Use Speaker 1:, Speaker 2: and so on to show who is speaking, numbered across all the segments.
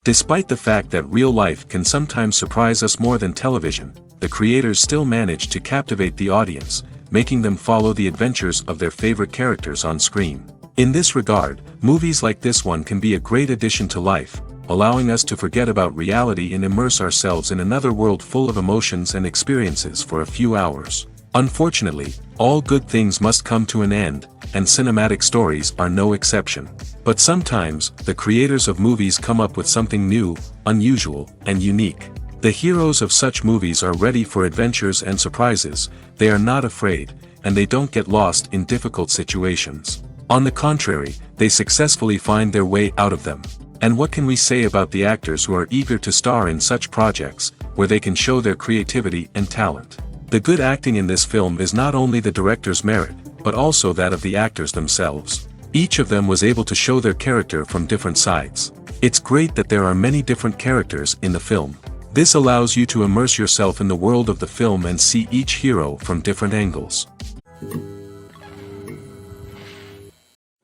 Speaker 1: Despite the fact that real life can sometimes surprise us more than television, the creators still manage to captivate the audience, making them follow the adventures of their favorite characters on screen. In this regard, movies like this one can be a great addition to life, allowing us to forget about reality and immerse ourselves in another world full of emotions and experiences for a few hours. Unfortunately, all good things must come to an end, and cinematic stories are no exception. But sometimes, the creators of movies come up with something new, unusual, and unique. The heroes of such movies are ready for adventures and surprises, they are not afraid, and they don't get lost in difficult situations. On the contrary, they successfully find their way out of them. And what can we say about the actors who are eager to star in such projects, where they can show their creativity and talent? The good acting in this film is not only the director's merit, but also that of the actors themselves. Each of them was able to show their character from different sides. It's great that there are many different characters in the film. This allows you to immerse yourself in the world of the film and see each hero from different angles.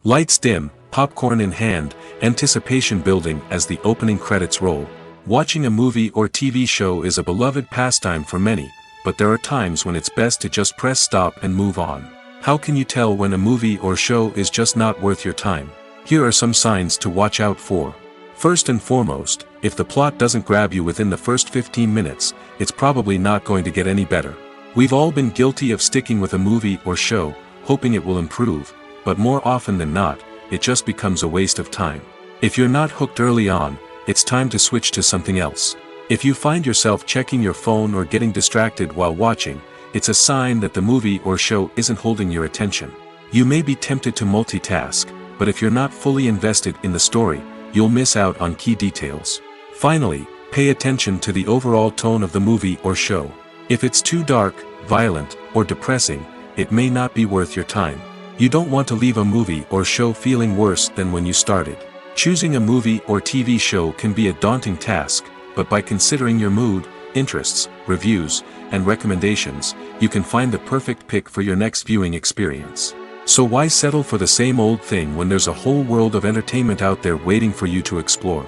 Speaker 1: Lights dim, popcorn in hand, anticipation building as the opening credits roll. Watching a movie or TV show is a beloved pastime for many, but there are times when it's best to just press stop and move on. How can you tell when a movie or show is just not worth your time? Here are some signs to watch out for. First and foremost, if the plot doesn't grab you within the first 15 minutes, it's probably not going to get any better. We've all been guilty of sticking with a movie or show, hoping it will improve, but more often than not, it just becomes a waste of time. If you're not hooked early on, it's time to switch to something else. If you find yourself checking your phone or getting distracted while watching, it's a sign that the movie or show isn't holding your attention. You may be tempted to multitask, but if you're not fully invested in the story, you'll miss out on key details. Finally, pay attention to the overall tone of the movie or show. If it's too dark, violent, or depressing, it may not be worth your time. You don't want to leave a movie or show feeling worse than when you started. Choosing a movie or TV show can be a daunting task, but by considering your mood, interests, reviews, and recommendations, you can find the perfect pick for your next viewing experience. So why settle for the same old thing when there's a whole world of entertainment out there waiting for you to explore?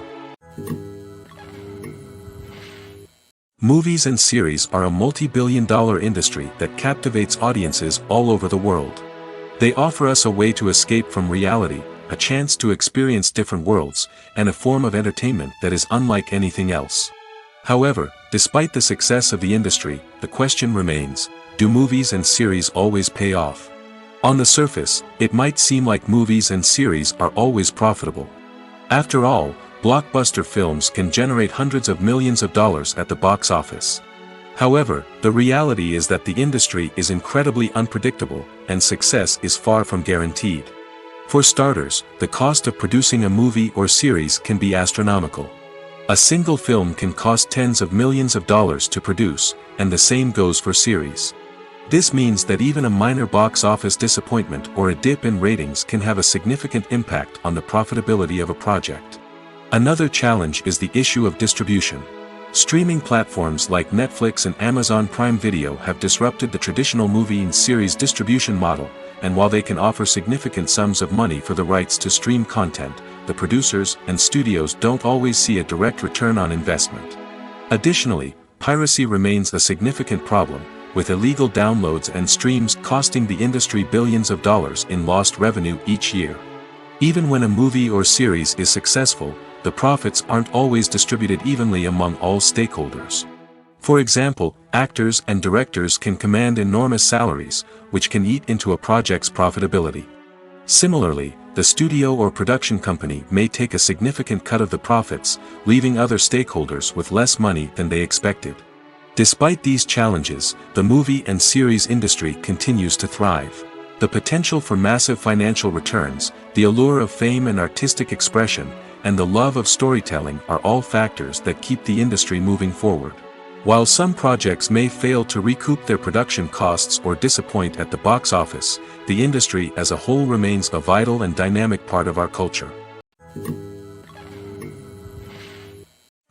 Speaker 1: Movies and series are a multi-billion-dollar industry that captivates audiences all over the world. They offer us a way to escape from reality, a chance to experience different worlds, and a form of entertainment that is unlike anything else. However, despite the success of the industry, the question remains, do movies and series always pay off? On the surface, it might seem like movies and series are always profitable. After all, blockbuster films can generate hundreds of millions of dollars at the box office. However, the reality is that the industry is incredibly unpredictable, and success is far from guaranteed. For starters, the cost of producing a movie or series can be astronomical. A single film can cost tens of millions of dollars to produce, and the same goes for series. This means that even a minor box office disappointment or a dip in ratings can have a significant impact on the profitability of a project. Another challenge is the issue of distribution. Streaming platforms like Netflix and Amazon Prime Video have disrupted the traditional movie and series distribution model, and while they can offer significant sums of money for the rights to stream content, the producers and studios don't always see a direct return on investment. Additionally, piracy remains a significant problem, with illegal downloads and streams costing the industry billions of dollars in lost revenue each year. Even when a movie or series is successful, the profits aren't always distributed evenly among all stakeholders. For example, actors and directors can command enormous salaries, which can eat into a project's profitability. Similarly, the studio or production company may take a significant cut of the profits, leaving other stakeholders with less money than they expected. Despite these challenges, the movie and series industry continues to thrive. The potential for massive financial returns, the allure of fame and artistic expression, and the love of storytelling are all factors that keep the industry moving forward. While some projects may fail to recoup their production costs or disappoint at the box office, the industry as a whole remains a vital and dynamic part of our culture.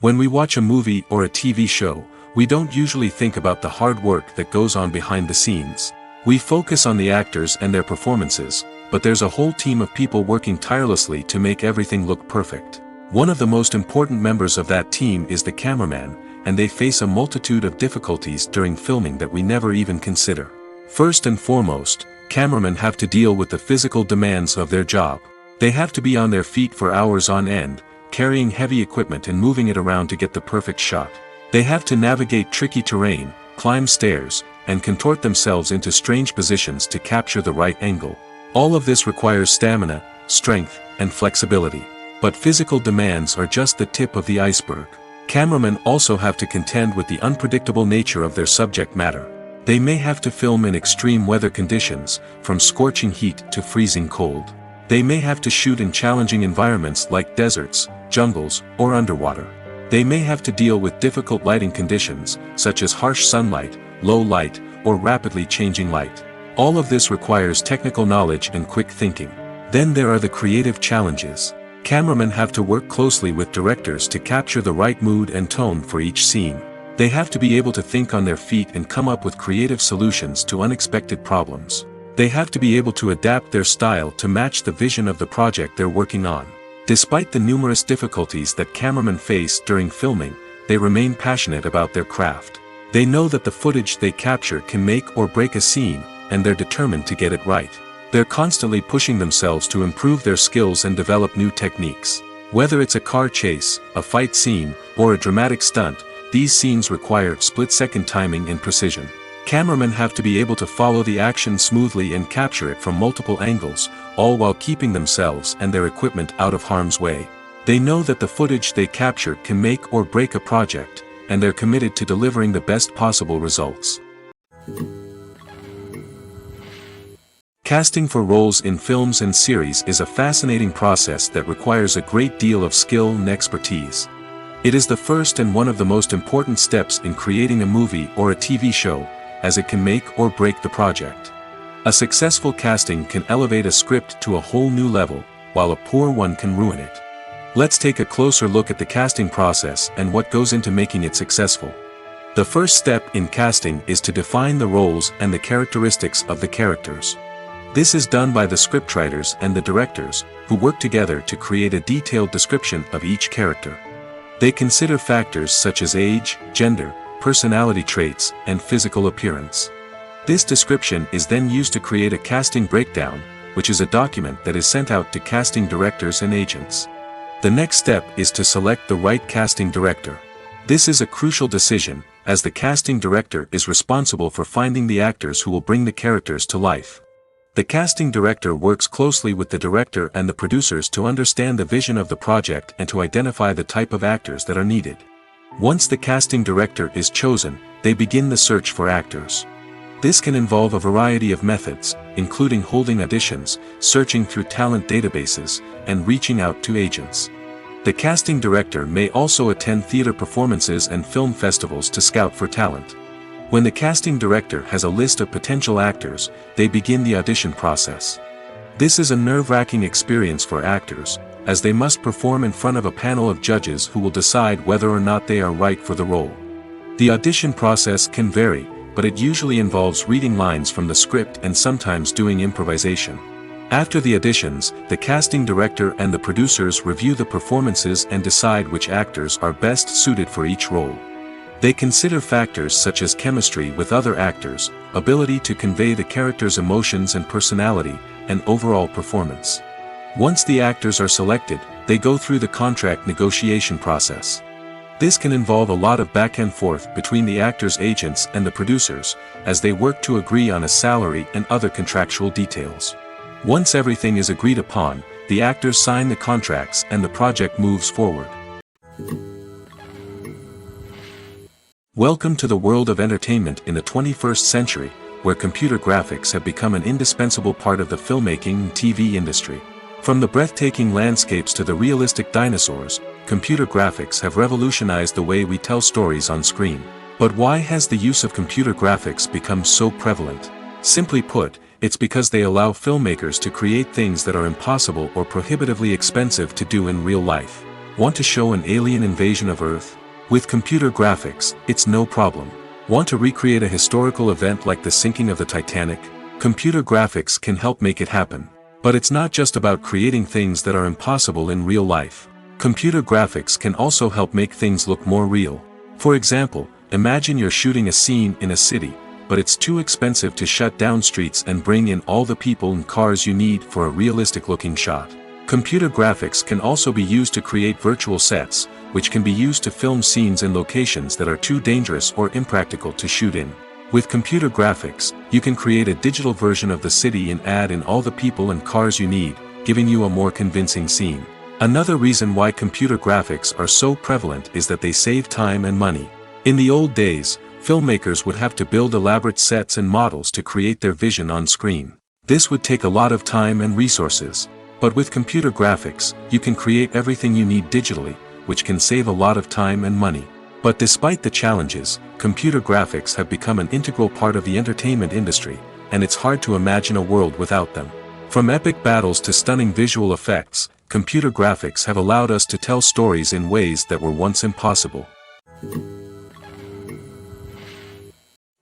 Speaker 1: When we watch a movie or a TV show, we don't usually think about the hard work that goes on behind the scenes. We focus on the actors and their performances, but there's a whole team of people working tirelessly to make everything look perfect. One of the most important members of that team is the cameraman, and they face a multitude of difficulties during filming that we never even consider. First and foremost, cameramen have to deal with the physical demands of their job. They have to be on their feet for hours on end, carrying heavy equipment and moving it around to get the perfect shot. They have to navigate tricky terrain, climb stairs, and contort themselves into strange positions to capture the right angle. All of this requires stamina, strength, and flexibility. But physical demands are just the tip of the iceberg. Cameramen also have to contend with the unpredictable nature of their subject matter. They may have to film in extreme weather conditions, from scorching heat to freezing cold. They may have to shoot in challenging environments like deserts, jungles, or underwater. They may have to deal with difficult lighting conditions, such as harsh sunlight, low light, or rapidly changing light. All of this requires technical knowledge and quick thinking. Then there are the creative challenges. Cameramen have to work closely with directors to capture the right mood and tone for each scene. They have to be able to think on their feet and come up with creative solutions to unexpected problems. They have to be able to adapt their style to match the vision of the project they're working on. Despite the numerous difficulties that cameramen face during filming, they remain passionate about their craft. They know that the footage they capture can make or break a scene, and they're determined to get it right. They're constantly pushing themselves to improve their skills and develop new techniques. Whether it's a car chase, a fight scene, or a dramatic stunt, these scenes require split-second timing and precision. Cameramen have to be able to follow the action smoothly and capture it from multiple angles, all while keeping themselves and their equipment out of harm's way. They know that the footage they capture can make or break a project, and they're committed to delivering the best possible results. Casting for roles in films and series is a fascinating process that requires a great deal of skill and expertise. It is the first and one of the most important steps in creating a movie or a TV show, as it can make or break the project. A successful casting can elevate a script to a whole new level, while a poor one can ruin it. Let's take a closer look at the casting process and what goes into making it successful. The first step in casting is to define the roles and the characteristics of the characters. This is done by the scriptwriters and the directors, who work together to create a detailed description of each character. They consider factors such as age, gender, personality traits, and physical appearance. This description is then used to create a casting breakdown, which is a document that is sent out to casting directors and agents. The next step is to select the right casting director. This is a crucial decision, as the casting director is responsible for finding the actors who will bring the characters to life. The casting director works closely with the director and the producers to understand the vision of the project and to identify the type of actors that are needed. Once the casting director is chosen, they begin the search for actors. This can involve a variety of methods, including holding auditions, searching through talent databases, and reaching out to agents. The casting director may also attend theater performances and film festivals to scout for talent. When the casting director has a list of potential actors, they begin the audition process. This is a nerve-wracking experience for actors, as they must perform in front of a panel of judges who will decide whether or not they are right for the role. The audition process can vary, but it usually involves reading lines from the script and sometimes doing improvisation. After the auditions, the casting director and the producers review the performances and decide which actors are best suited for each role. They consider factors such as chemistry with other actors, ability to convey the character's emotions and personality, and overall performance. Once the actors are selected, they go through the contract negotiation process. This can involve a lot of back and forth between the actors' agents and the producers, as they work to agree on a salary and other contractual details. Once everything is agreed upon, the actors sign the contracts and the project moves forward. Welcome to the world of entertainment in the 21st century, where computer graphics have become an indispensable part of the filmmaking and TV industry. From the breathtaking landscapes to the realistic dinosaurs, computer graphics have revolutionized the way we tell stories on screen. But why has the use of computer graphics become so prevalent? Simply put, it's because they allow filmmakers to create things that are impossible or prohibitively expensive to do in real life. Want to show an alien invasion of Earth? With computer graphics, it's no problem. Want to recreate a historical event like the sinking of the Titanic? Computer graphics can help make it happen. But it's not just about creating things that are impossible in real life. Computer graphics can also help make things look more real. For example, imagine you're shooting a scene in a city, but it's too expensive to shut down streets and bring in all the people and cars you need for a realistic-looking shot. Computer graphics can also be used to create virtual sets, which can be used to film scenes in locations that are too dangerous or impractical to shoot in. With computer graphics, you can create a digital version of the city and add in all the people and cars you need, giving you a more convincing scene. Another reason why computer graphics are so prevalent is that they save time and money. In the old days, filmmakers would have to build elaborate sets and models to create their vision on screen. This would take a lot of time and resources. But with computer graphics, you can create everything you need digitally, which can save a lot of time and money. But despite the challenges, computer graphics have become an integral part of the entertainment industry, and it's hard to imagine a world without them. From epic battles to stunning visual effects, computer graphics have allowed us to tell stories in ways that were once impossible.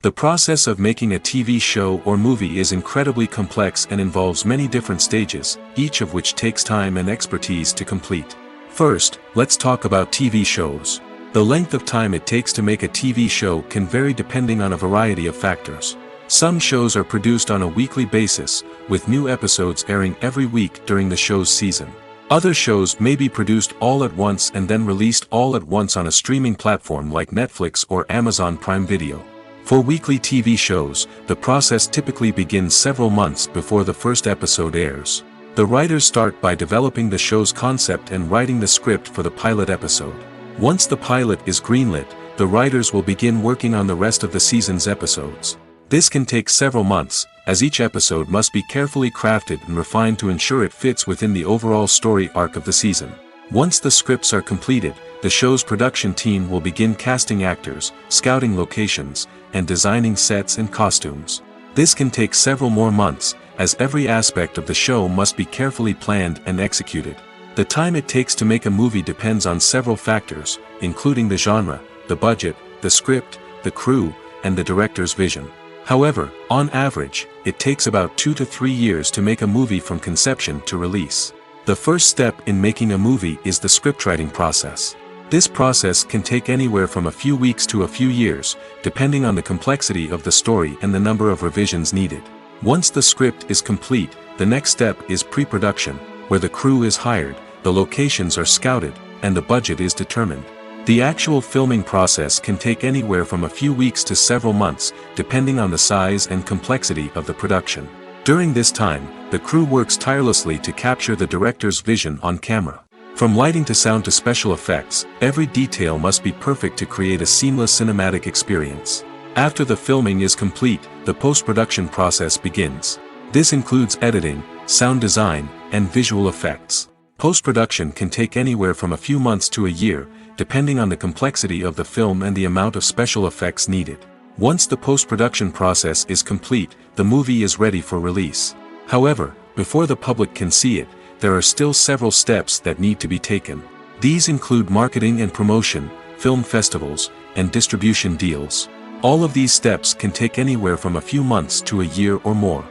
Speaker 1: The process of making a TV show or movie is incredibly complex and involves many different stages, each of which takes time and expertise to complete. First, let's talk about TV shows. The length of time it takes to make a TV show can vary depending on a variety of factors. Some shows are produced on a weekly basis, with new episodes airing every week during the show's season. Other shows may be produced all at once and then released all at once on a streaming platform like Netflix or Amazon Prime Video. For weekly TV shows, the process typically begins several months before the first episode airs. The writers start by developing the show's concept and writing the script for the pilot episode. Once the pilot is greenlit, the writers will begin working on the rest of the season's episodes. This can take several months, as each episode must be carefully crafted and refined to ensure it fits within the overall story arc of the season. Once the scripts are completed, the show's production team will begin casting actors, scouting locations, and designing sets and costumes. This can take several more months, as every aspect of the show must be carefully planned and executed. The time it takes to make a movie depends on several factors, including the genre, the budget, the script, the crew, and the director's vision. However, on average, it takes about 2 to 3 years to make a movie from conception to release. The first step in making a movie is the scriptwriting process. This process can take anywhere from a few weeks to a few years, depending on the complexity of the story and the number of revisions needed. Once the script is complete, the next step is pre-production, where the crew is hired, the locations are scouted, and the budget is determined. The actual filming process can take anywhere from a few weeks to several months, depending on the size and complexity of the production. During this time, the crew works tirelessly to capture the director's vision on camera. From lighting to sound to special effects, every detail must be perfect to create a seamless cinematic experience. After the filming is complete, the post-production process begins. This includes editing, sound design, and visual effects. Post-production can take anywhere from a few months to a year, depending on the complexity of the film and the amount of special effects needed. Once the post-production process is complete, the movie is ready for release. However, before the public can see it, there are still several steps that need to be taken. These include marketing and promotion, film festivals, and distribution deals. All of these steps can take anywhere from a few months to a year or more.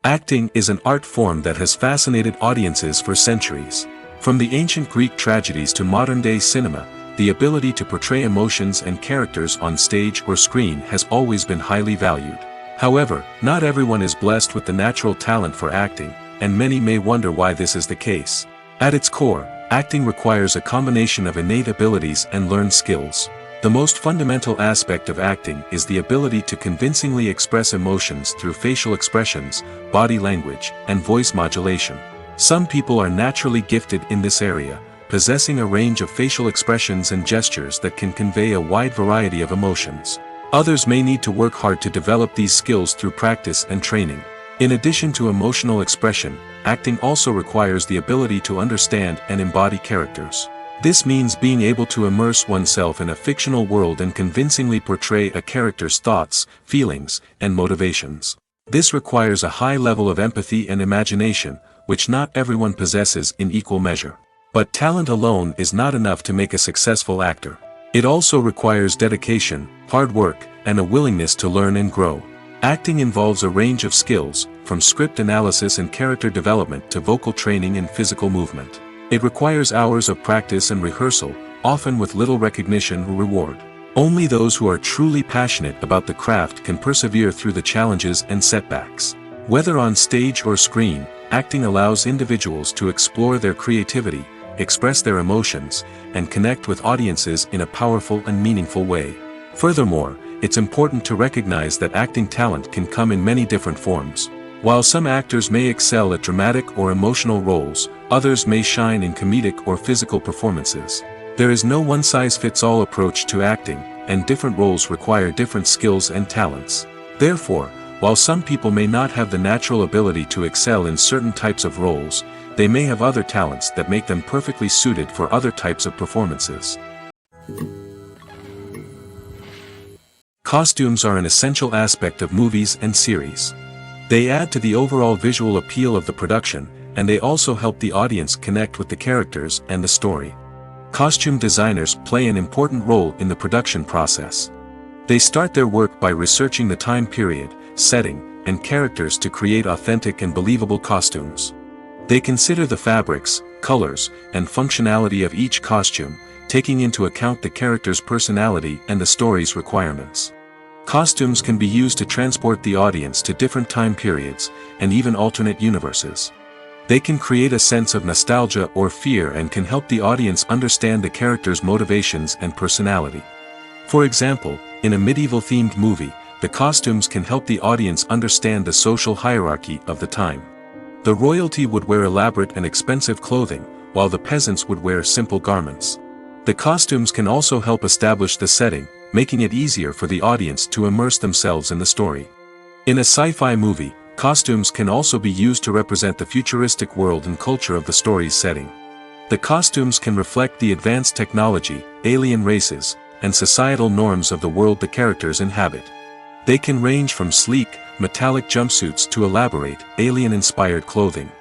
Speaker 1: Acting is an art form that has fascinated audiences for centuries. From the ancient Greek tragedies to modern-day cinema, the ability to portray emotions and characters on stage or screen has always been highly valued. However, not everyone is blessed with the natural talent for acting, and many may wonder why this is the case. At its core, acting requires a combination of innate abilities and learned skills. The most fundamental aspect of acting is the ability to convincingly express emotions through facial expressions, body language, and voice modulation. Some people are naturally gifted in this area, possessing a range of facial expressions and gestures that can convey a wide variety of emotions. Others may need to work hard to develop these skills through practice and training. In addition to emotional expression, acting also requires the ability to understand and embody characters. This means being able to immerse oneself in a fictional world and convincingly portray a character's thoughts, feelings, and motivations. This requires a high level of empathy and imagination, which not everyone possesses in equal measure. But talent alone is not enough to make a successful actor. It also requires dedication, hard work, and a willingness to learn and grow. Acting involves a range of skills, from script analysis and character development to vocal training and physical movement. It requires hours of practice and rehearsal, often with little recognition or reward. Only those who are truly passionate about the craft can persevere through the challenges and setbacks. Whether on stage or screen, acting allows individuals to explore their creativity, express their emotions, and connect with audiences in a powerful and meaningful way. Furthermore, it's important to recognize that acting talent can come in many different forms. While some actors may excel at dramatic or emotional roles, others may shine in comedic or physical performances. There is no one-size-fits-all approach to acting, and different roles require different skills and talents. Therefore, while some people may not have the natural ability to excel in certain types of roles, they may have other talents that make them perfectly suited for other types of performances. Costumes are an essential aspect of movies and series. They add to the overall visual appeal of the production, and they also help the audience connect with the characters and the story. Costume designers play an important role in the production process. They start their work by researching the time period, setting, and characters to create authentic and believable costumes. They consider the fabrics, colors, and functionality of each costume, taking into account the character's personality and the story's requirements. Costumes can be used to transport the audience to different time periods, and even alternate universes. They can create a sense of nostalgia or fear and can help the audience understand the character's motivations and personality. For example, in a medieval-themed movie, the costumes can help the audience understand the social hierarchy of the time. The royalty would wear elaborate and expensive clothing, while the peasants would wear simple garments. The costumes can also help establish the setting, making it easier for the audience to immerse themselves in the story. In a sci-fi movie, costumes can also be used to represent the futuristic world and culture of the story's setting. The costumes can reflect the advanced technology, alien races, and societal norms of the world the characters inhabit. They can range from sleek, metallic jumpsuits to elaborate, alien-inspired clothing.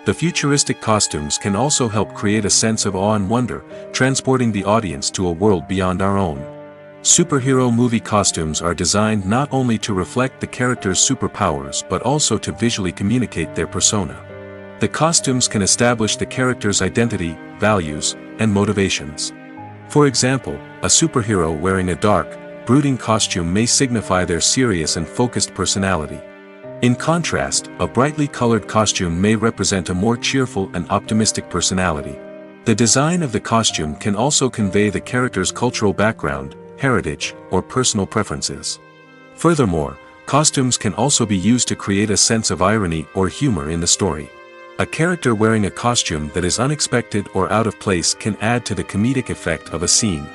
Speaker 1: The futuristic costumes can also help create a sense of awe and wonder, transporting the audience to a world beyond our own. Superhero movie costumes are designed not only to reflect the character's superpowers but also to visually communicate their persona. The costumes can establish the character's identity, values, and motivations. For example, a superhero wearing a dark, brooding costume may signify their serious and focused personality. In contrast, a brightly colored costume may represent a more cheerful and optimistic personality. The design of the costume can also convey the character's cultural background, heritage, or personal preferences. Furthermore, costumes can also be used to create a sense of irony or humor in the story. A character wearing a costume that is unexpected or out of place can add to the comedic effect of a scene.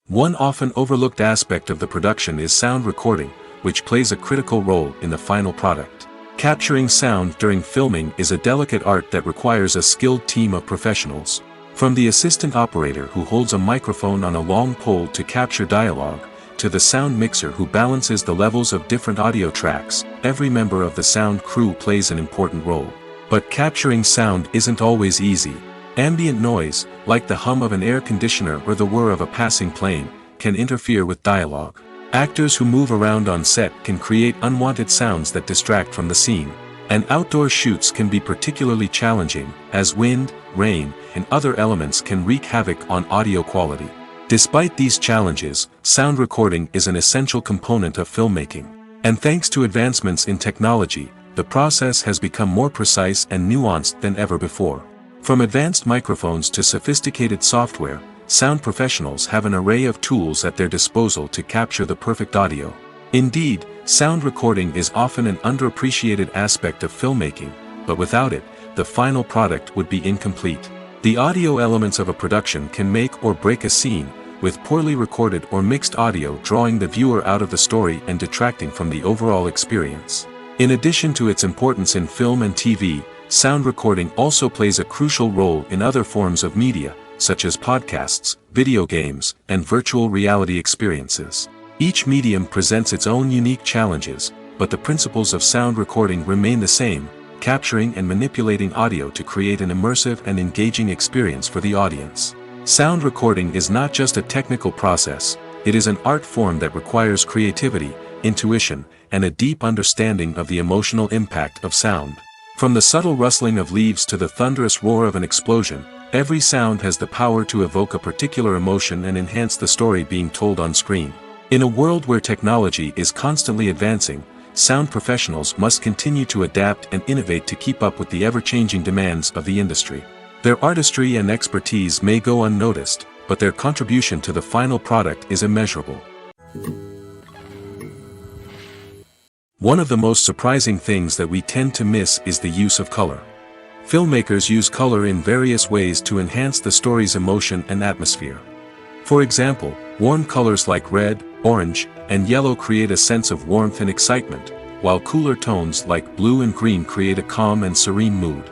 Speaker 1: One often overlooked aspect of the production is sound recording, which plays a critical role in the final product. Capturing sound during filming is a delicate art that requires a skilled team of professionals. From the assistant operator who holds a microphone on a long pole to capture dialogue, to the sound mixer who balances the levels of different audio tracks, every member of the sound crew plays an important role. But capturing sound isn't always easy. Ambient noise, like the hum of an air conditioner or the whir of a passing plane, can interfere with dialogue. Actors who move around on set can create unwanted sounds that distract from the scene. And outdoor shoots can be particularly challenging, as wind, rain, and other elements can wreak havoc on audio quality. Despite these challenges, sound recording is an essential component of filmmaking. And thanks to advancements in technology, the process has become more precise and nuanced than ever before. From advanced microphones to sophisticated software, sound professionals have an array of tools at their disposal to capture the perfect audio. Indeed, sound recording is often an underappreciated aspect of filmmaking, but without it, the final product would be incomplete. The audio elements of a production can make or break a scene, with poorly recorded or mixed audio drawing the viewer out of the story and detracting from the overall experience. In addition to its importance in film and TV, sound recording also plays a crucial role in other forms of media, such as podcasts, video games, and virtual reality experiences. Each medium presents its own unique challenges, but the principles of sound recording remain the same, capturing and manipulating audio to create an immersive and engaging experience for the audience. Sound recording is not just a technical process, it is an art form that requires creativity, intuition, and a deep understanding of the emotional impact of sound. From the subtle rustling of leaves to the thunderous roar of an explosion, every sound has the power to evoke a particular emotion and enhance the story being told on screen. In a world where technology is constantly advancing, sound professionals must continue to adapt and innovate to keep up with the ever-changing demands of the industry. Their artistry and expertise may go unnoticed, but their contribution to the final product is immeasurable. One of the most surprising things that we tend to miss is the use of color. Filmmakers use color in various ways to enhance the story's emotion and atmosphere. For example, warm colors like red, orange, and yellow create a sense of warmth and excitement, while cooler tones like blue and green create a calm and serene mood.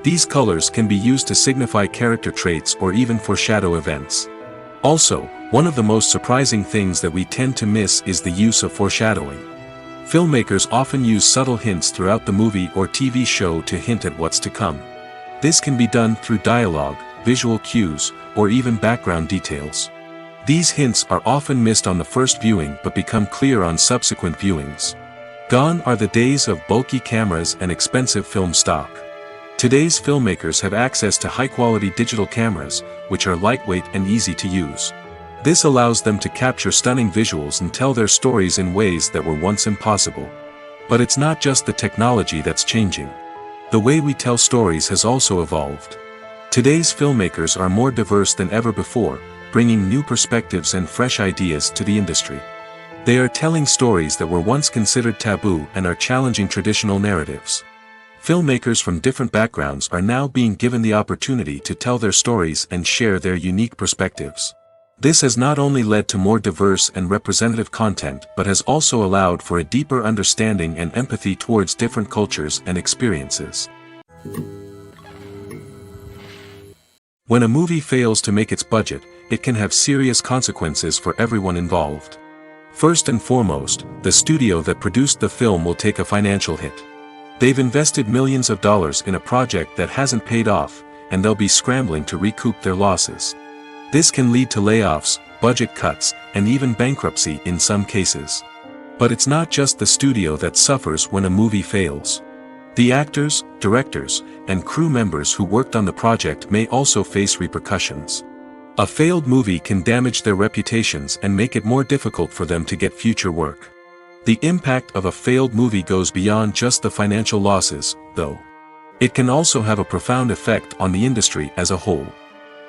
Speaker 1: These colors can be used to signify character traits or even foreshadow events. Also, one of the most surprising things that we tend to miss is the use of foreshadowing. Filmmakers often use subtle hints throughout the movie or TV show to hint at what's to come. This can be done through dialogue, visual cues, or even background details. These hints are often missed on the first viewing but become clear on subsequent viewings. Gone are the days of bulky cameras and expensive film stock. Today's filmmakers have access to high-quality digital cameras, which are lightweight and easy to use. This allows them to capture stunning visuals and tell their stories in ways that were once impossible. But it's not just the technology that's changing. The way we tell stories has also evolved. Today's filmmakers are more diverse than ever before, bringing new perspectives and fresh ideas to the industry. They are telling stories that were once considered taboo and are challenging traditional narratives. Filmmakers from different backgrounds are now being given the opportunity to tell their stories and share their unique perspectives. This has not only led to more diverse and representative content but has also allowed for a deeper understanding and empathy towards different cultures and experiences. When a movie fails to make its budget, it can have serious consequences for everyone involved. First and foremost, the studio that produced the film will take a financial hit. They've invested millions of dollars in a project that hasn't paid off, and they'll be scrambling to recoup their losses. This can lead to layoffs, budget cuts, and even bankruptcy in some cases. But it's not just the studio that suffers when a movie fails. The actors, directors, and crew members who worked on the project may also face repercussions. A failed movie can damage their reputations and make it more difficult for them to get future work. The impact of a failed movie goes beyond just the financial losses, though. It can also have a profound effect on the industry as a whole.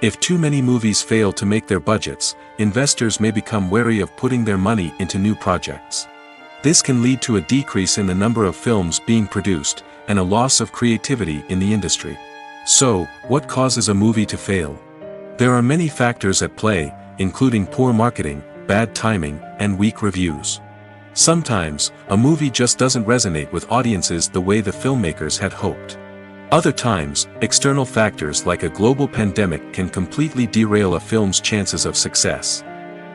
Speaker 1: If too many movies fail to make their budgets, investors may become wary of putting their money into new projects. This can lead to a decrease in the number of films being produced, and a loss of creativity in the industry. So, what causes a movie to fail? There are many factors at play, including poor marketing, bad timing, and weak reviews. Sometimes, a movie just doesn't resonate with audiences the way the filmmakers had hoped. Other times, external factors like a global pandemic can completely derail a film's chances of success.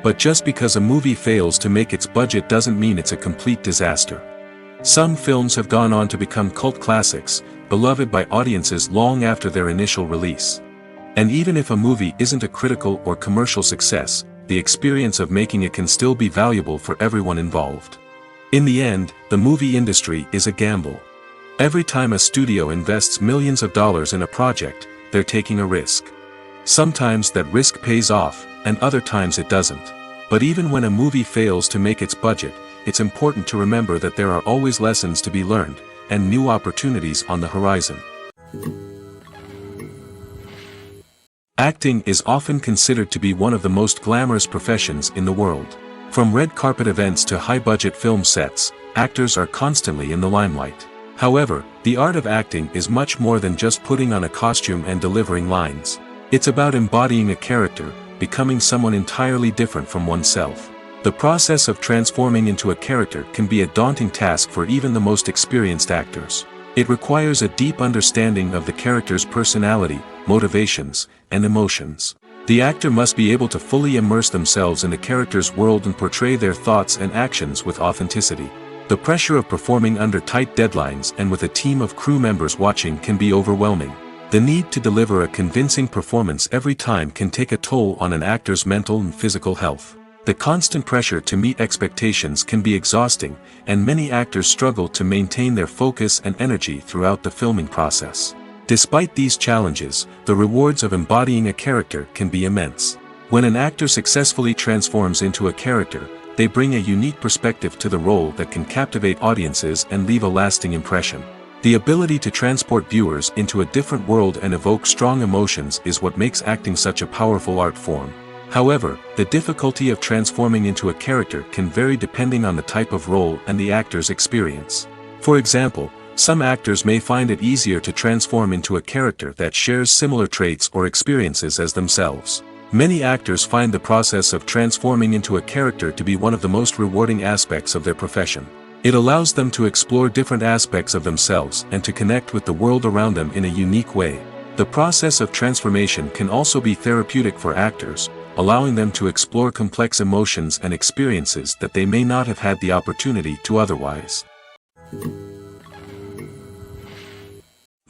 Speaker 1: But just because a movie fails to make its budget doesn't mean it's a complete disaster. Some films have gone on to become cult classics, beloved by audiences long after their initial release. And even if a movie isn't a critical or commercial success, the experience of making it can still be valuable for everyone involved. In the end, the movie industry is a gamble. Every time a studio invests millions of dollars in a project, they're taking a risk. Sometimes that risk pays off, and other times it doesn't. But even when a movie fails to make its budget, it's important to remember that there are always lessons to be learned, and new opportunities on the horizon. Acting is often considered to be one of the most glamorous professions in the world. From red carpet events to high-budget film sets, actors are constantly in the limelight. However, the art of acting is much more than just putting on a costume and delivering lines. It's about embodying a character, becoming someone entirely different from oneself. The process of transforming into a character can be a daunting task for even the most experienced actors. It requires a deep understanding of the character's personality, motivations, and emotions. The actor must be able to fully immerse themselves in the character's world and portray their thoughts and actions with authenticity. The pressure of performing under tight deadlines and with a team of crew members watching can be overwhelming. The need to deliver a convincing performance every time can take a toll on an actor's mental and physical health. The constant pressure to meet expectations can be exhausting, and many actors struggle to maintain their focus and energy throughout the filming process. Despite these challenges, the rewards of embodying a character can be immense. When an actor successfully transforms into a character, they bring a unique perspective to the role that can captivate audiences and leave a lasting impression. The ability to transport viewers into a different world and evoke strong emotions is what makes acting such a powerful art form. However, the difficulty of transforming into a character can vary depending on the type of role and the actor's experience. For example, some actors may find it easier to transform into a character that shares similar traits or experiences as themselves. Many actors find the process of transforming into a character to be one of the most rewarding aspects of their profession. It allows them to explore different aspects of themselves and to connect with the world around them in a unique way. The process of transformation can also be therapeutic for actors, allowing them to explore complex emotions and experiences that they may not have had the opportunity to otherwise.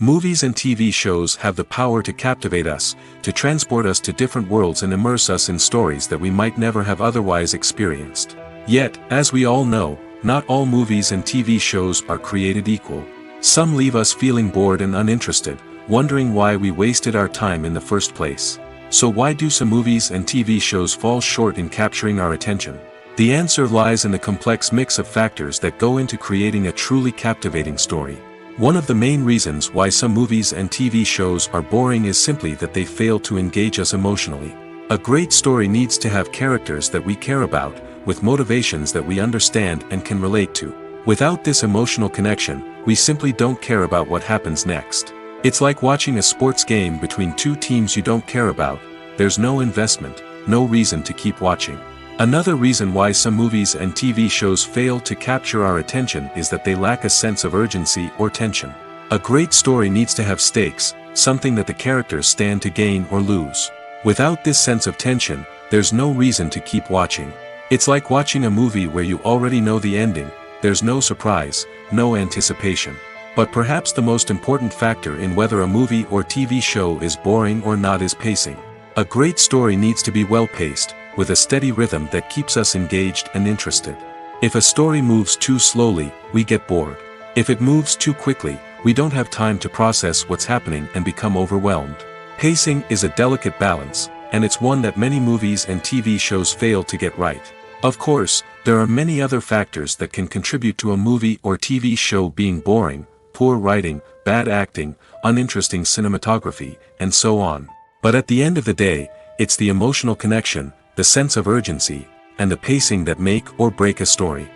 Speaker 1: Movies and TV shows have the power to captivate us, to transport us to different worlds and immerse us in stories that we might never have otherwise experienced. Yet, as we all know, not all movies and TV shows are created equal. Some leave us feeling bored and uninterested, wondering why we wasted our time in the first place. So why do some movies and TV shows fall short in capturing our attention? The answer lies in the complex mix of factors that go into creating a truly captivating story. One of the main reasons why some movies and TV shows are boring is simply that they fail to engage us emotionally. A great story needs to have characters that we care about, with motivations that we understand and can relate to. Without this emotional connection, we simply don't care about what happens next. It's like watching a sports game between two teams you don't care about. There's no investment, no reason to keep watching. Another reason why some movies and TV shows fail to capture our attention is that they lack a sense of urgency or tension. A great story needs to have stakes, something that the characters stand to gain or lose. Without this sense of tension, there's no reason to keep watching. It's like watching a movie where you already know the ending. There's no surprise, no anticipation. But perhaps the most important factor in whether a movie or TV show is boring or not is pacing. A great story needs to be well-paced, with a steady rhythm that keeps us engaged and interested. If a story moves too slowly, we get bored. If it moves too quickly, we don't have time to process what's happening and become overwhelmed. Pacing is a delicate balance, and it's one that many movies and TV shows fail to get right. Of course, there are many other factors that can contribute to a movie or TV show being boring: poor writing, bad acting, uninteresting cinematography, and so on. But at the end of the day, it's the emotional connection, the sense of urgency, and the pacing that make or break a story.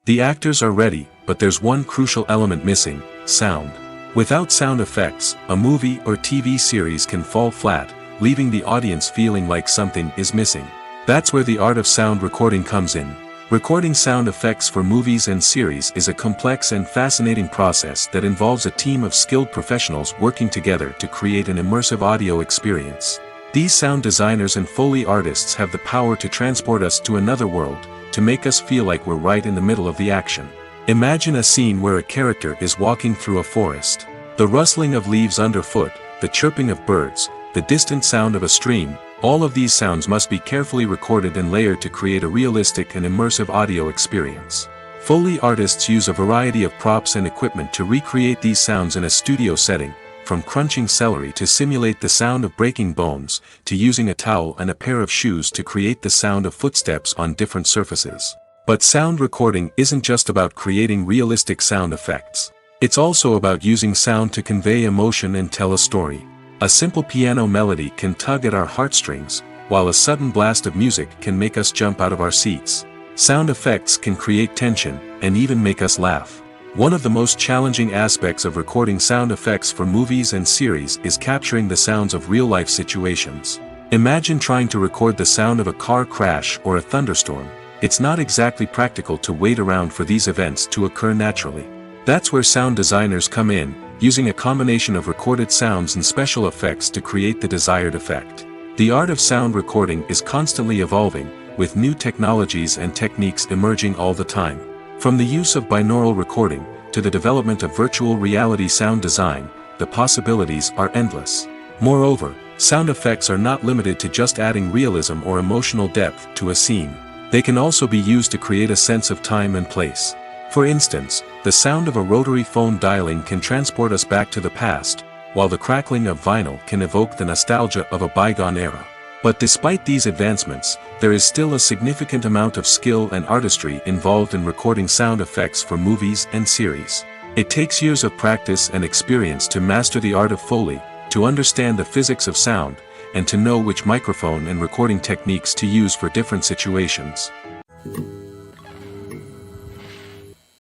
Speaker 1: The actors are ready, but there's one crucial element missing: sound. Without sound effects, a movie or TV series can fall flat, leaving the audience feeling like something is missing. That's where the art of sound recording comes in. Recording sound effects for movies and series is a complex and fascinating process that involves a team of skilled professionals working together to create an immersive audio experience. These sound designers and Foley artists have the power to transport us to another world, to make us feel like we're right in the middle of the action. Imagine a scene where a character is walking through a forest. The rustling of leaves underfoot, the chirping of birds, the distant sound of a stream, all of these sounds must be carefully recorded and layered to create a realistic and immersive audio experience. Foley artists use a variety of props and equipment to recreate these sounds in a studio setting, from crunching celery to simulate the sound of breaking bones, to using a towel and a pair of shoes to create the sound of footsteps on different surfaces. But sound recording isn't just about creating realistic sound effects. It's also about using sound to convey emotion and tell a story. A simple piano melody can tug at our heartstrings, while a sudden blast of music can make us jump out of our seats. Sound effects can create tension, and even make us laugh. One of the most challenging aspects of recording sound effects for movies and series is capturing the sounds of real-life situations. Imagine trying to record the sound of a car crash or a thunderstorm. It's not exactly practical to wait around for these events to occur naturally. That's where sound designers come in, using a combination of recorded sounds and special effects to create the desired effect. The art of sound recording is constantly evolving, with new technologies and techniques emerging all the time. From the use of binaural recording, to the development of virtual reality sound design, the possibilities are endless. Moreover, Sound effects are not limited to just adding realism or emotional depth to a scene. They can also be used to create a sense of time and place. For instance, the sound of a rotary phone dialing can transport us back to the past, while the crackling of vinyl can evoke the nostalgia of a bygone era. But despite these advancements, there is still a significant amount of skill and artistry involved in recording sound effects for movies and series. It takes years of practice and experience to master the art of Foley, to understand the physics of sound, and to know which microphone and recording techniques to use for different situations.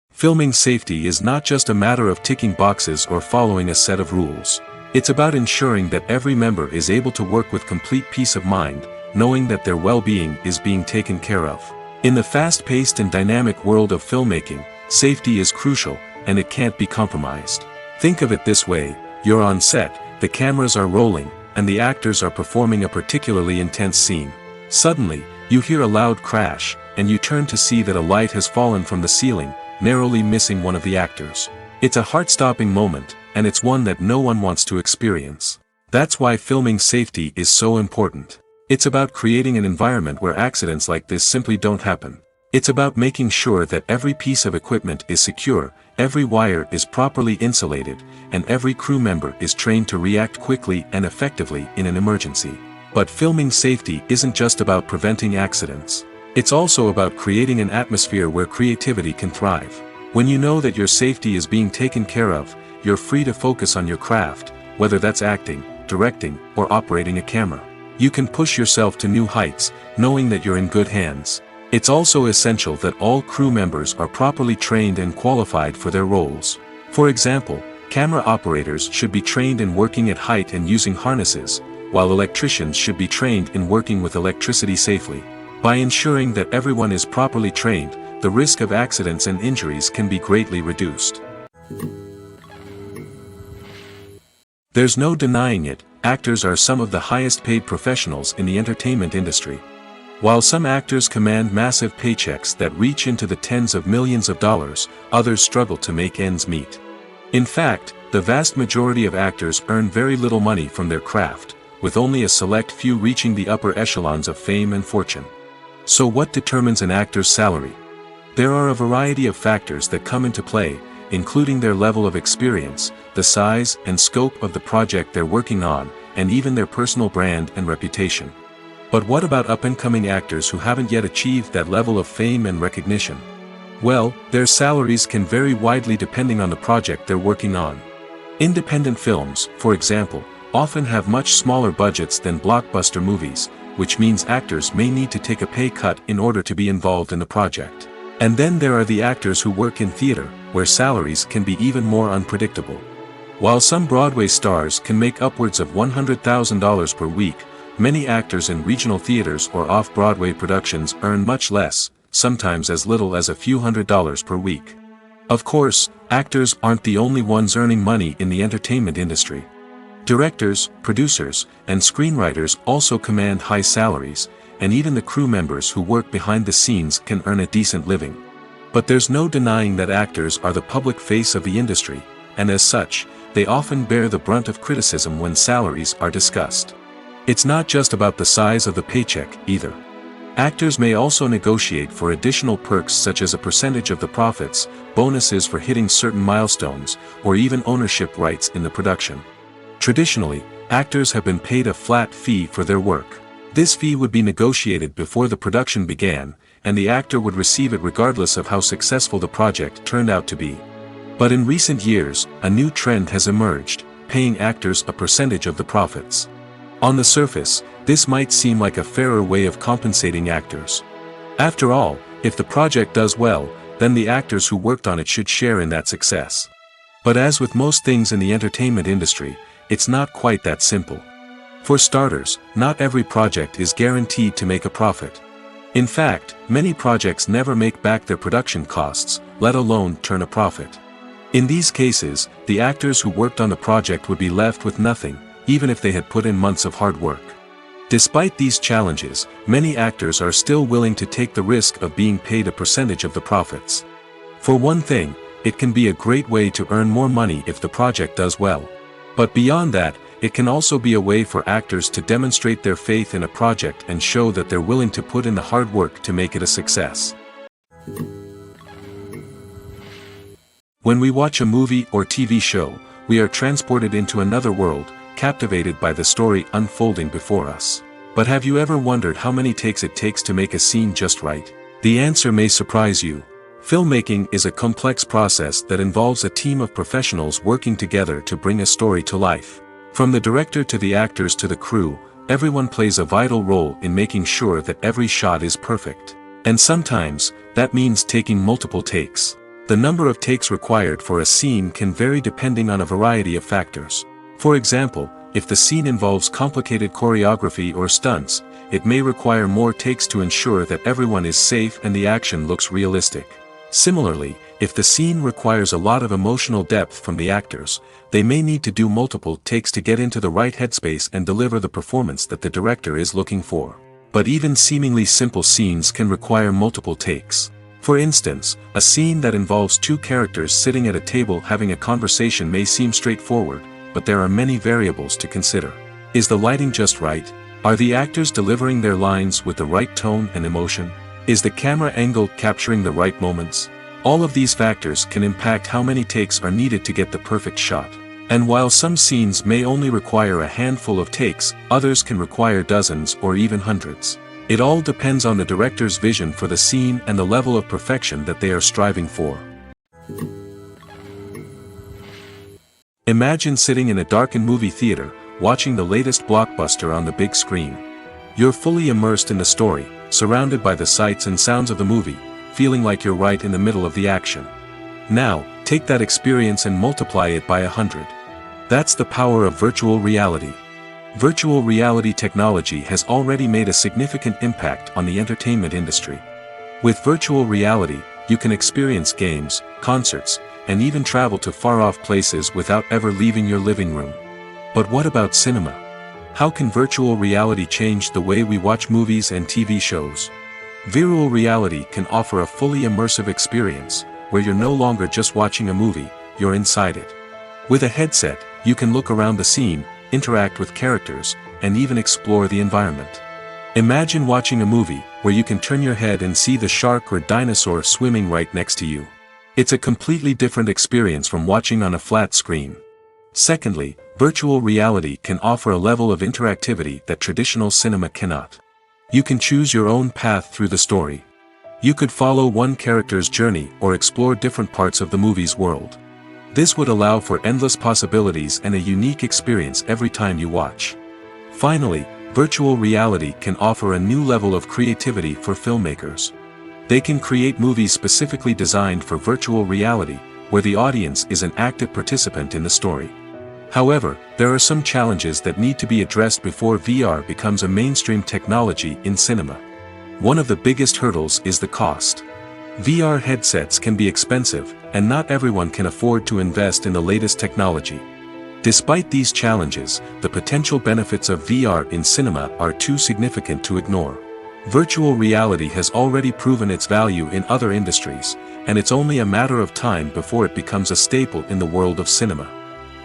Speaker 1: Filming safety is not just a matter of ticking boxes or following a set of rules. It's about ensuring that every member is able to work with complete peace of mind, knowing that their well-being is being taken care of. In the fast-paced and dynamic world of filmmaking, safety is crucial, and it can't be compromised. Think of it this way: you're on set, the cameras are rolling, and the actors are performing a particularly intense scene. Suddenly, you hear a loud crash, and you turn to see that a light has fallen from the ceiling, narrowly missing one of the actors. It's a heart-stopping moment, and it's one that no one wants to experience. That's why filming safety is so important. It's about creating an environment where accidents like this simply don't happen. It's about making sure that every piece of equipment is secure, every wire is properly insulated, and every crew member is trained to react quickly and effectively in an emergency. But filming safety isn't just about preventing accidents. It's also about creating an atmosphere where creativity can thrive. When you know that your safety is being taken care of, you're free to focus on your craft, whether that's acting, directing, or operating a camera. You can push yourself to new heights, knowing that you're in good hands. It's also essential that all crew members are properly trained and qualified for their roles. For example, camera operators should be trained in working at height and using harnesses, while electricians should be trained in working with electricity safely. By ensuring that everyone is properly trained, the risk of accidents and injuries can be greatly reduced. There's no denying it, actors are some of the highest paid professionals in the entertainment industry. While some actors command massive paychecks that reach into the tens of millions of dollars, others struggle to make ends meet. In fact, the vast majority of actors earn very little money from their craft, with only a select few reaching the upper echelons of fame and fortune. So what determines an actor's salary? There are a variety of factors that come into play, including their level of experience, the size and scope of the project they're working on, and even their personal brand and reputation. But what about up-and-coming actors who haven't yet achieved that level of fame and recognition? Well, their salaries can vary widely depending on the project they're working on. Independent films, for example, often have much smaller budgets than blockbuster movies, which means actors may need to take a pay cut in order to be involved in the project. And then there are the actors who work in theater, where salaries can be even more unpredictable. While some Broadway stars can make upwards of $100,000 per week, many actors in regional theaters or off-Broadway productions earn much less, sometimes as little as a few $100s per week. Of course, actors aren't the only ones earning money in the entertainment industry. Directors, producers, and screenwriters also command high salaries, and even the crew members who work behind the scenes can earn a decent living. But there's no denying that actors are the public face of the industry, and as such, they often bear the brunt of criticism when salaries are discussed. It's not just about the size of the paycheck, either. Actors may also negotiate for additional perks such as a percentage of the profits, bonuses for hitting certain milestones, or even ownership rights in the production. Traditionally, actors have been paid a flat fee for their work. This fee would be negotiated before the production began, and the actor would receive it regardless of how successful the project turned out to be. But in recent years, a new trend has emerged, paying actors a percentage of the profits. On the surface, this might seem like a fairer way of compensating actors. After all, if the project does well, then the actors who worked on it should share in that success. But as with most things in the entertainment industry, it's not quite that simple. For starters, not every project is guaranteed to make a profit. In fact, many projects never make back their production costs, let alone turn a profit. In these cases, the actors who worked on the project would be left with nothing, even if they had put in months of hard work. Despite these challenges, many actors are still willing to take the risk of being paid a percentage of the profits. For one thing, it can be a great way to earn more money if the project does well. But beyond that, it can also be a way for actors to demonstrate their faith in a project and show that they're willing to put in the hard work to make it a success. When we watch a movie or TV show, we are transported into another world, captivated by the story unfolding before us. But have you ever wondered how many takes it takes to make a scene just right? The answer may surprise you. Filmmaking is a complex process that involves a team of professionals working together to bring a story to life. From the director to the actors to the crew, everyone plays a vital role in making sure that every shot is perfect. And sometimes, that means taking multiple takes. The number of takes required for a scene can vary depending on a variety of factors. For example, if the scene involves complicated choreography or stunts, it may require more takes to ensure that everyone is safe and the action looks realistic. Similarly, if the scene requires a lot of emotional depth from the actors, they may need to do multiple takes to get into the right headspace and deliver the performance that the director is looking for. But even seemingly simple scenes can require multiple takes. For instance, a scene that involves two characters sitting at a table having a conversation may seem straightforward, but there are many variables to consider. Is the lighting just right? Are the actors delivering their lines with the right tone and emotion? Is the camera angle capturing the right moments? All of these factors can impact how many takes are needed to get the perfect shot. And while some scenes may only require a handful of takes, others can require dozens or even hundreds. It all depends on the director's vision for the scene and the level of perfection that they are striving for. Imagine sitting in a darkened movie theater, watching the latest blockbuster on the big screen. You're fully immersed in the story, surrounded by the sights and sounds of the movie, feeling like you're right in the middle of the action. Now, take that experience and multiply it by 100. That's the power of virtual reality. Virtual reality technology has already made a significant impact on the entertainment industry. With virtual reality, you can experience games, concerts, and even travel to far-off places without ever leaving your living room. But what about cinema? How can virtual reality change the way we watch movies and TV shows? Virtual reality can offer a fully immersive experience, where you're no longer just watching a movie, you're inside it. With a headset, you can look around the scene, interact with characters, and even explore the environment. Imagine watching a movie, where you can turn your head and see the shark or dinosaur swimming right next to you. It's a completely different experience from watching on a flat screen. Secondly, virtual reality can offer a level of interactivity that traditional cinema cannot. You can choose your own path through the story. You could follow one character's journey or explore different parts of the movie's world. This would allow for endless possibilities and a unique experience every time you watch. Finally, virtual reality can offer a new level of creativity for filmmakers. They can create movies specifically designed for virtual reality, where the audience is an active participant in the story. However, there are some challenges that need to be addressed before VR becomes a mainstream technology in cinema. One of the biggest hurdles is the cost. VR headsets can be expensive, and not everyone can afford to invest in the latest technology. Despite these challenges, the potential benefits of VR in cinema are too significant to ignore. Virtual reality has already proven its value in other industries, and it's only a matter of time before it becomes a staple in the world of cinema.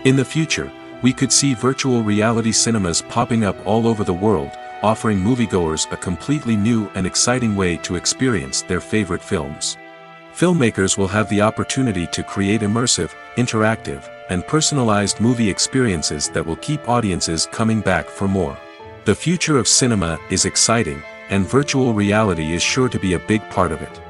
Speaker 1: In the future, we could see virtual reality cinemas popping up all over the world, offering moviegoers a completely new and exciting way to experience their favorite films. Filmmakers will have the opportunity to create immersive, interactive, and personalized movie experiences that will keep audiences coming back for more. The future of cinema is exciting, and virtual reality is sure to be a big part of it.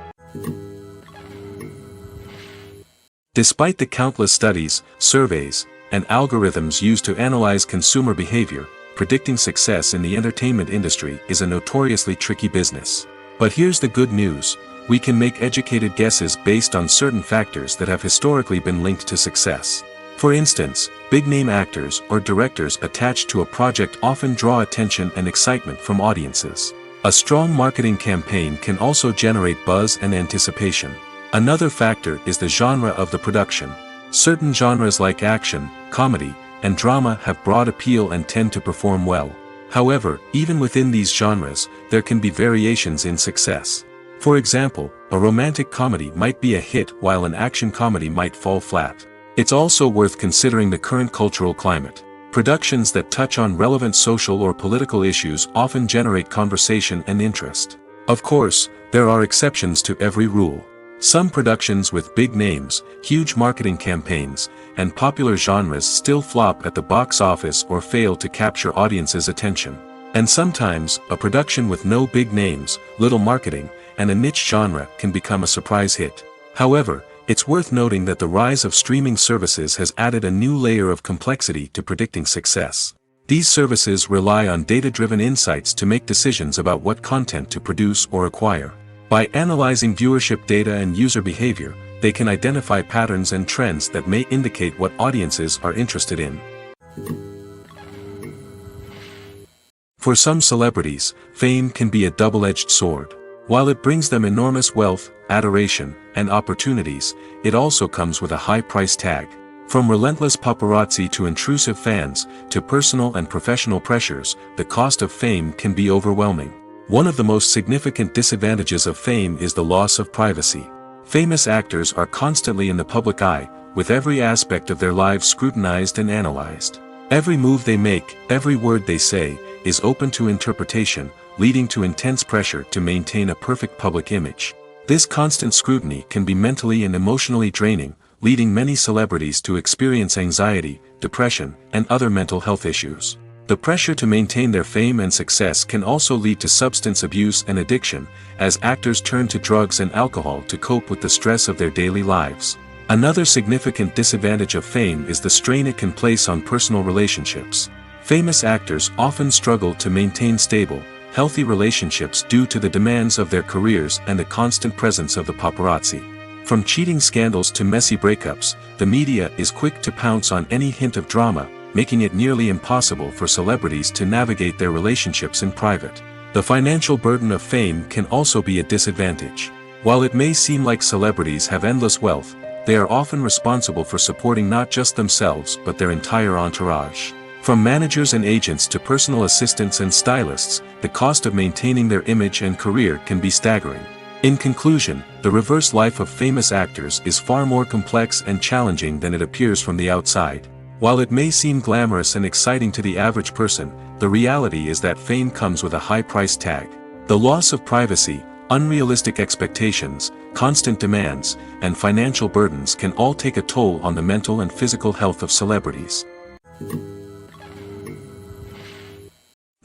Speaker 1: Despite the countless studies, surveys, and algorithms used to analyze consumer behavior, predicting success in the entertainment industry is a notoriously tricky business. But here's the good news: we can make educated guesses based on certain factors that have historically been linked to success. For instance, big-name actors or directors attached to a project often draw attention and excitement from audiences. A strong marketing campaign can also generate buzz and anticipation. Another factor is the genre of the production. Certain genres like action, comedy, and drama have broad appeal and tend to perform well. However, even within these genres, there can be variations in success. For example, a romantic comedy might be a hit while an action comedy might fall flat. It's also worth considering the current cultural climate. productions that touch on relevant social or political issues often generate conversation and interest. Of course, there are exceptions to every rule. Some productions with big names, huge marketing campaigns, and popular genres still flop at the box office or fail to capture audiences' attention. And sometimes, a production with no big names, little marketing, and a niche genre can become a surprise hit. However, it's worth noting that the rise of streaming services has added a new layer of complexity to predicting success. These services rely on data-driven insights to make decisions about what content to produce or acquire. By analyzing viewership data and user behavior, they can identify patterns and trends that may indicate what audiences are interested in. For some celebrities, fame can be a double-edged sword. While it brings them enormous wealth, adoration, and opportunities, it also comes with a high price tag. From relentless paparazzi to intrusive fans, to personal and professional pressures, the cost of fame can be overwhelming. One of the most significant disadvantages of fame is the loss of privacy. Famous actors are constantly in the public eye, with every aspect of their lives scrutinized and analyzed. Every move they make, every word they say, is open to interpretation, leading to intense pressure to maintain a perfect public image. This constant scrutiny can be mentally and emotionally draining, leading many celebrities to experience anxiety, depression, and other mental health issues. The pressure to maintain their fame and success can also lead to substance abuse and addiction, as actors turn to drugs and alcohol to cope with the stress of their daily lives. Another significant disadvantage of fame is the strain it can place on personal relationships. Famous actors often struggle to maintain stable, healthy relationships due to the demands of their careers and the constant presence of the paparazzi. From cheating scandals to messy breakups, the media is quick to pounce on any hint of drama, making it nearly impossible for celebrities to navigate their relationships in private. The financial burden of fame can also be a disadvantage. While it may seem like celebrities have endless wealth, they are often responsible for supporting not just themselves but their entire entourage. From managers and agents to personal assistants and stylists, the cost of maintaining their image and career can be staggering. In conclusion, the reverse life of famous actors is far more complex and challenging than it appears from the outside. While it may seem glamorous and exciting to the average person, the reality is that fame comes with a high price tag. The loss of privacy, unrealistic expectations, constant demands, and financial burdens can all take a toll on the mental and physical health of celebrities.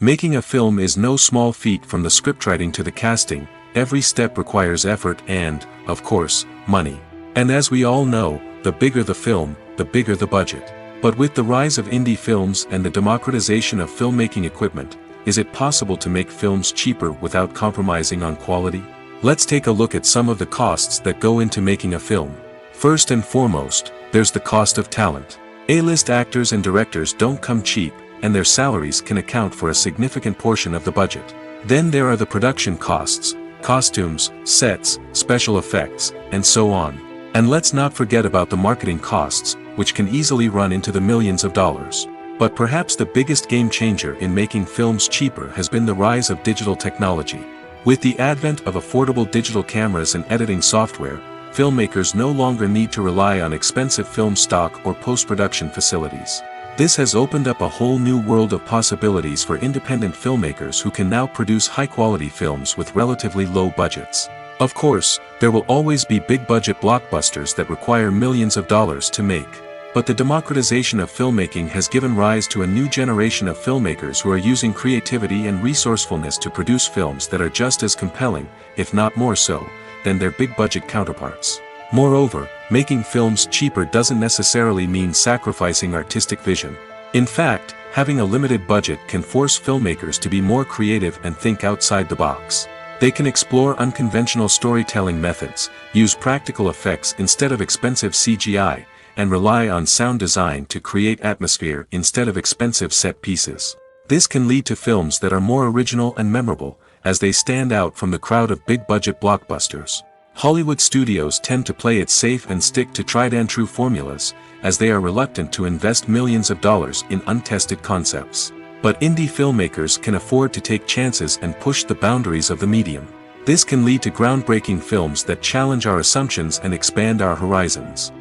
Speaker 1: Making a film is no small feat. From the scriptwriting to the casting, every step requires effort and, of course, money. And as we all know, the bigger the film, the bigger the budget. But with the rise of indie films and the democratization of filmmaking equipment, is it possible to make films cheaper without compromising on quality? Let's take a look at some of the costs that go into making a film. First and foremost, there's the cost of talent. A-list actors and directors don't come cheap, and their salaries can account for a significant portion of the budget. Then there are the production costs, costumes, sets, special effects, and so on. And let's not forget about the marketing costs, which can easily run into the millions of dollars. But perhaps the biggest game changer in making films cheaper has been the rise of digital technology. With the advent of affordable digital cameras and editing software, filmmakers no longer need to rely on expensive film stock or post-production facilities. This has opened up a whole new world of possibilities for independent filmmakers who can now produce high-quality films with relatively low budgets. Of course, there will always be big-budget blockbusters that require millions of dollars to make. But the democratization of filmmaking has given rise to a new generation of filmmakers who are using creativity and resourcefulness to produce films that are just as compelling, if not more so, than their big-budget counterparts. Moreover, making films cheaper doesn't necessarily mean sacrificing artistic vision. In fact, having a limited budget can force filmmakers to be more creative and think outside the box. They can explore unconventional storytelling methods, use practical effects instead of expensive CGI, and rely on sound design to create atmosphere instead of expensive set pieces. This can lead to films that are more original and memorable, as they stand out from the crowd of big-budget blockbusters. Hollywood studios tend to play it safe and stick to tried-and-true formulas, as they are reluctant to invest millions of dollars in untested concepts. But indie filmmakers can afford to take chances and push the boundaries of the medium. This can lead to groundbreaking films that challenge our assumptions and expand our horizons.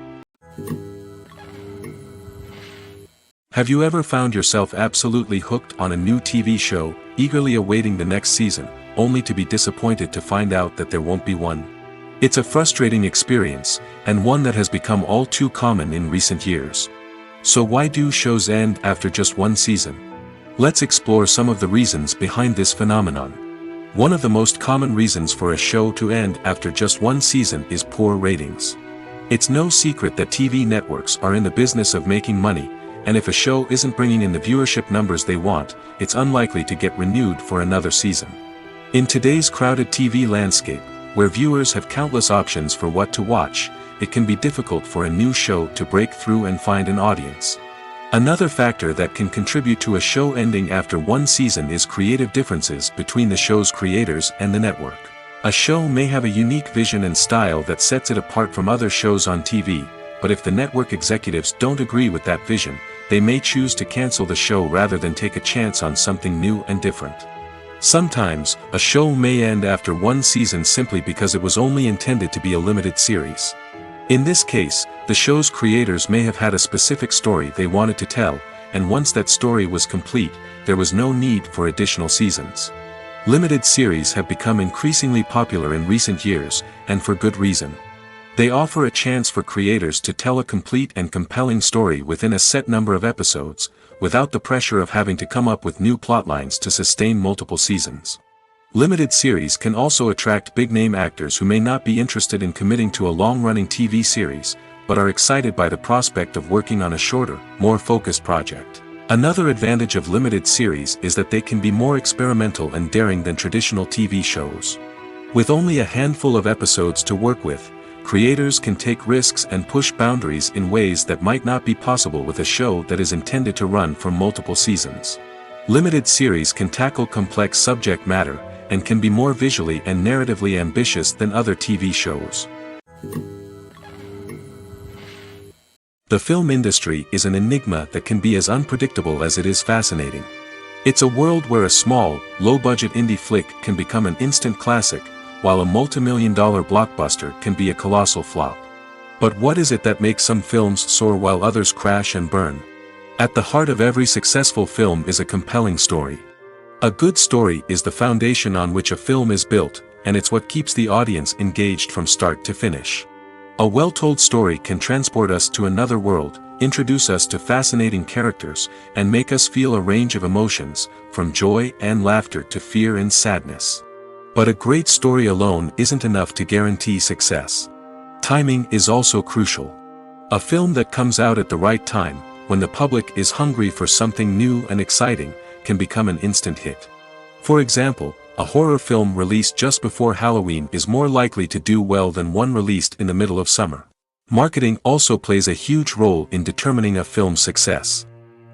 Speaker 1: Have you ever found yourself absolutely hooked on a new TV show, eagerly awaiting the next season, only to be disappointed to find out that there won't be one? It's a frustrating experience, and one that has become all too common in recent years. So why do shows end after just one season? Let's explore some of the reasons behind this phenomenon. One of the most common reasons for a show to end after just one season is poor ratings. It's no secret that TV networks are in the business of making money, and if a show isn't bringing in the viewership numbers they want, it's unlikely to get renewed for another season. In today's crowded TV landscape, where viewers have countless options for what to watch, it can be difficult for a new show to break through and find an audience. Another factor that can contribute to a show ending after one season is creative differences between the show's creators and the network. A show may have a unique vision and style that sets it apart from other shows on TV, but if the network executives don't agree with that vision, they may choose to cancel the show rather than take a chance on something new and different. Sometimes, a show may end after one season simply because it was only intended to be a limited series. In this case, the show's creators may have had a specific story they wanted to tell, and once that story was complete, there was no need for additional seasons. Limited series have become increasingly popular in recent years, and for good reason. They offer a chance for creators to tell a complete and compelling story within a set number of episodes, without the pressure of having to come up with new plotlines to sustain multiple seasons. Limited series can also attract big-name actors who may not be interested in committing to a long-running TV series, but are excited by the prospect of working on a shorter, more focused project. Another advantage of limited series is that they can be more experimental and daring than traditional TV shows. With only a handful of episodes to work with, creators can take risks and push boundaries in ways that might not be possible with a show that is intended to run for multiple seasons. Limited series can tackle complex subject matter, and can be more visually and narratively ambitious than other TV shows. The film industry is an enigma that can be as unpredictable as it is fascinating. It's a world where a small, low-budget indie flick can become an instant classic, while a multi-million-dollar blockbuster can be a colossal flop. But what is it that makes some films soar while others crash and burn? At the heart of every successful film is a compelling story. A good story is the foundation on which a film is built, and it's what keeps the audience engaged from start to finish. A well-told story can transport us to another world, introduce us to fascinating characters, and make us feel a range of emotions, from joy and laughter to fear and sadness. But a great story alone isn't enough to guarantee success. Timing is also crucial. A film that comes out at the right time, when the public is hungry for something new and exciting, can become an instant hit. For example, a horror film released just before Halloween is more likely to do well than one released in the middle of summer. Marketing also plays a huge role in determining a film's success.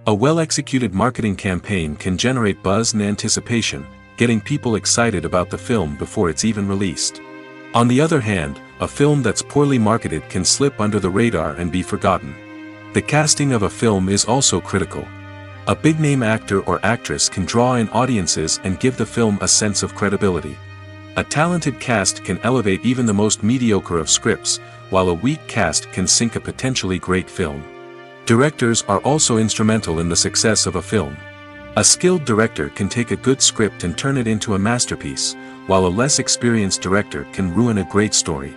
Speaker 1: A well-executed marketing campaign can generate buzz and anticipation, getting people excited about the film before it's even released. On the other hand, a film that's poorly marketed can slip under the radar and be forgotten. The casting of a film is also critical. A big-name actor or actress can draw in audiences and give the film a sense of credibility. A talented cast can elevate even the most mediocre of scripts, while a weak cast can sink a potentially great film. Directors are also instrumental in the success of a film. A skilled director can take a good script and turn it into a masterpiece, while a less experienced director can ruin a great story.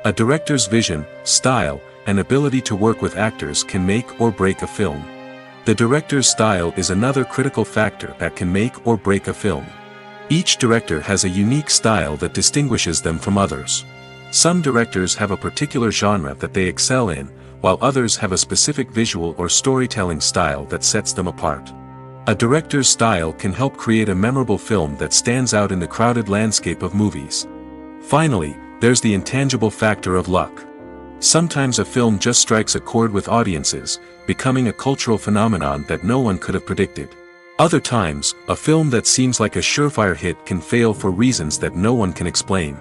Speaker 1: A director's vision, style, and ability to work with actors can make or break a film. The director's style is another critical factor that can make or break a film. Each director has a unique style that distinguishes them from others. Some directors have a particular genre that they excel in, while others have a specific visual or storytelling style that sets them apart. A director's style can help create a memorable film that stands out in the crowded landscape of movies. Finally, there's the intangible factor of luck. Sometimes a film just strikes a chord with audiences, becoming a cultural phenomenon that no one could have predicted. Other times, a film that seems like a surefire hit can fail for reasons that no one can explain.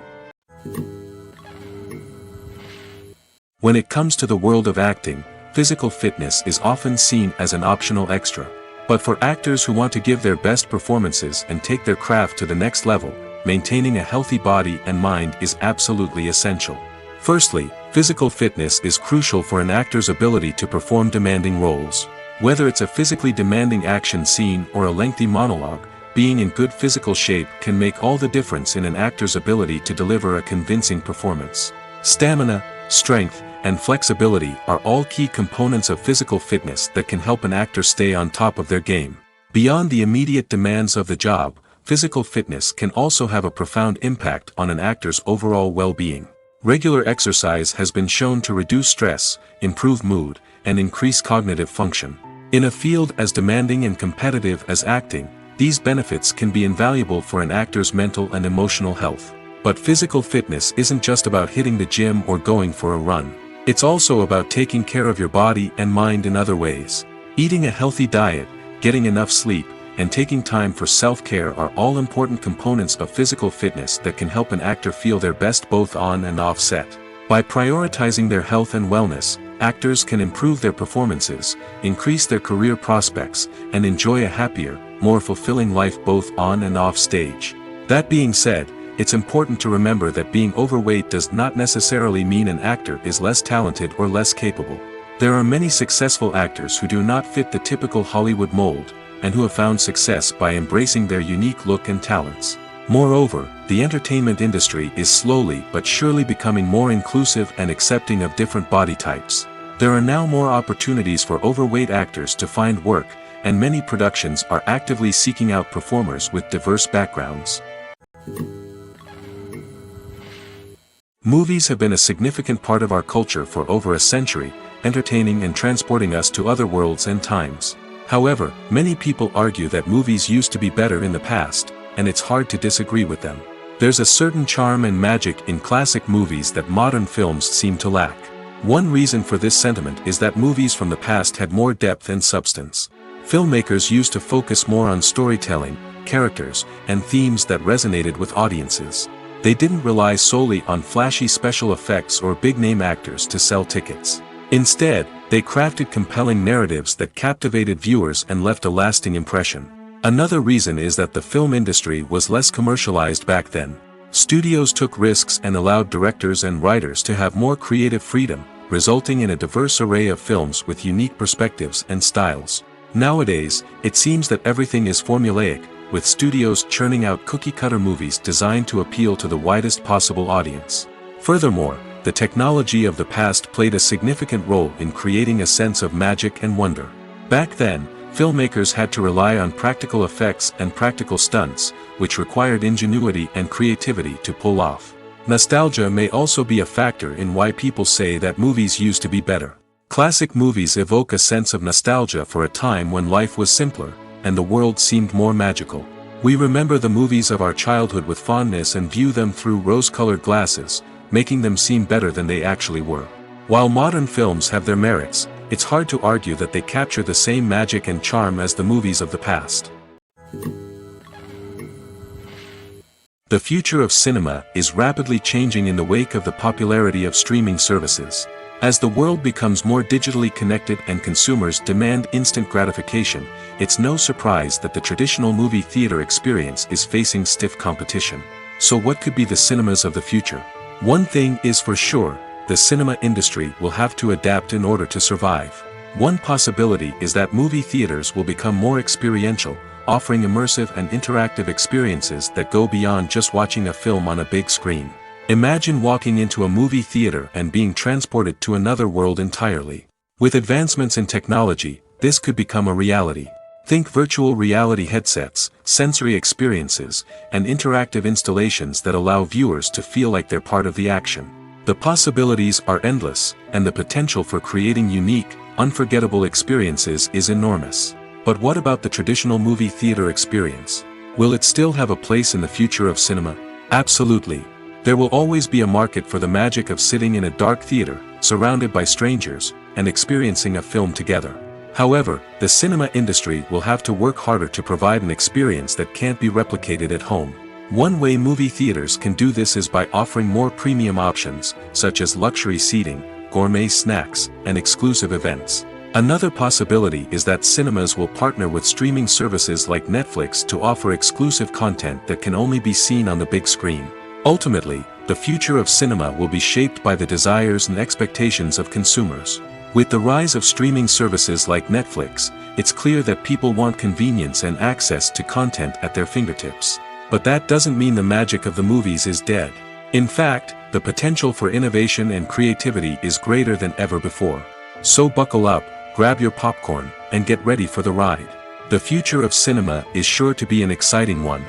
Speaker 1: When it comes to the world of acting, physical fitness is often seen as an optional extra. But for actors who want to give their best performances and take their craft to the next level, maintaining a healthy body and mind is absolutely essential. Firstly, physical fitness is crucial for an actor's ability to perform demanding roles. Whether it's a physically demanding action scene or a lengthy monologue, being in good physical shape can make all the difference in an actor's ability to deliver a convincing performance. Stamina, strength, and flexibility are all key components of physical fitness that can help an actor stay on top of their game. Beyond the immediate demands of the job, physical fitness can also have a profound impact on an actor's overall well-being. Regular exercise has been shown to reduce stress, improve mood, and increase cognitive function. In a field as demanding and competitive as acting, these benefits can be invaluable for an actor's mental and emotional health. But physical fitness isn't just about hitting the gym or going for a run. It's also about taking care of your body and mind in other ways. Eating a healthy diet, getting enough sleep, and taking time for self-care are all important components of physical fitness that can help an actor feel their best both on and off set. By prioritizing their health and wellness, actors can improve their performances, increase their career prospects, and enjoy a happier, more fulfilling life both on and off stage. That being said, it's important to remember that being overweight does not necessarily mean an actor is less talented or less capable. There are many successful actors who do not fit the typical Hollywood mold, and who have found success by embracing their unique look and talents. Moreover, the entertainment industry is slowly but surely becoming more inclusive and accepting of different body types. There are now more opportunities for overweight actors to find work, and many productions are actively seeking out performers with diverse backgrounds. Movies have been a significant part of our culture for over a century, entertaining and transporting us to other worlds and times. However, many people argue that movies used to be better in the past, and it's hard to disagree with them. There's a certain charm and magic in classic movies that modern films seem to lack. One reason for this sentiment is that movies from the past had more depth and substance. Filmmakers used to focus more on storytelling, characters, and themes that resonated with audiences. They didn't rely solely on flashy special effects or big-name actors to sell tickets. Instead, they crafted compelling narratives that captivated viewers and left a lasting impression. Another reason is that the film industry was less commercialized back then. Studios took risks and allowed directors and writers to have more creative freedom, resulting in a diverse array of films with unique perspectives and styles. Nowadays, it seems that everything is formulaic, with studios churning out cookie-cutter movies designed to appeal to the widest possible audience. Furthermore, the technology of the past played a significant role in creating a sense of magic and wonder. Back then, filmmakers had to rely on practical effects and practical stunts, which required ingenuity and creativity to pull off. Nostalgia may also be a factor in why people say that movies used to be better. Classic movies evoke a sense of nostalgia for a time when life was simpler, and the world seemed more magical. We remember the movies of our childhood with fondness and view them through rose-colored glasses, making them seem better than they actually were. While modern films have their merits, it's hard to argue that they capture the same magic and charm as the movies of the past. The future of cinema is rapidly changing in the wake of the popularity of streaming services. As the world becomes more digitally connected and consumers demand instant gratification, it's no surprise that the traditional movie theater experience is facing stiff competition. So what could be the cinemas of the future? One thing is for sure, the cinema industry will have to adapt in order to survive. One possibility is that movie theaters will become more experiential, offering immersive and interactive experiences that go beyond just watching a film on a big screen. Imagine walking into a movie theater and being transported to another world entirely. With advancements in technology, this could become a reality. Think virtual reality headsets, sensory experiences, and interactive installations that allow viewers to feel like they're part of the action. The possibilities are endless, and the potential for creating unique, unforgettable experiences is enormous. But what about the traditional movie theater experience? Will it still have a place in the future of cinema? Absolutely. There will always be a market for the magic of sitting in a dark theater, surrounded by strangers, and experiencing a film together. However, the cinema industry will have to work harder to provide an experience that can't be replicated at home. One way movie theaters can do this is by offering more premium options, such as luxury seating, gourmet snacks, and exclusive events. Another possibility is that cinemas will partner with streaming services like Netflix to offer exclusive content that can only be seen on the big screen. Ultimately, the future of cinema will be shaped by the desires and expectations of consumers. With the rise of streaming services like Netflix, it's clear that people want convenience and access to content at their fingertips. But that doesn't mean the magic of the movies is dead. In fact, the potential for innovation and creativity is greater than ever before. So buckle up, grab your popcorn, and get ready for the ride. The future of cinema is sure to be an exciting one.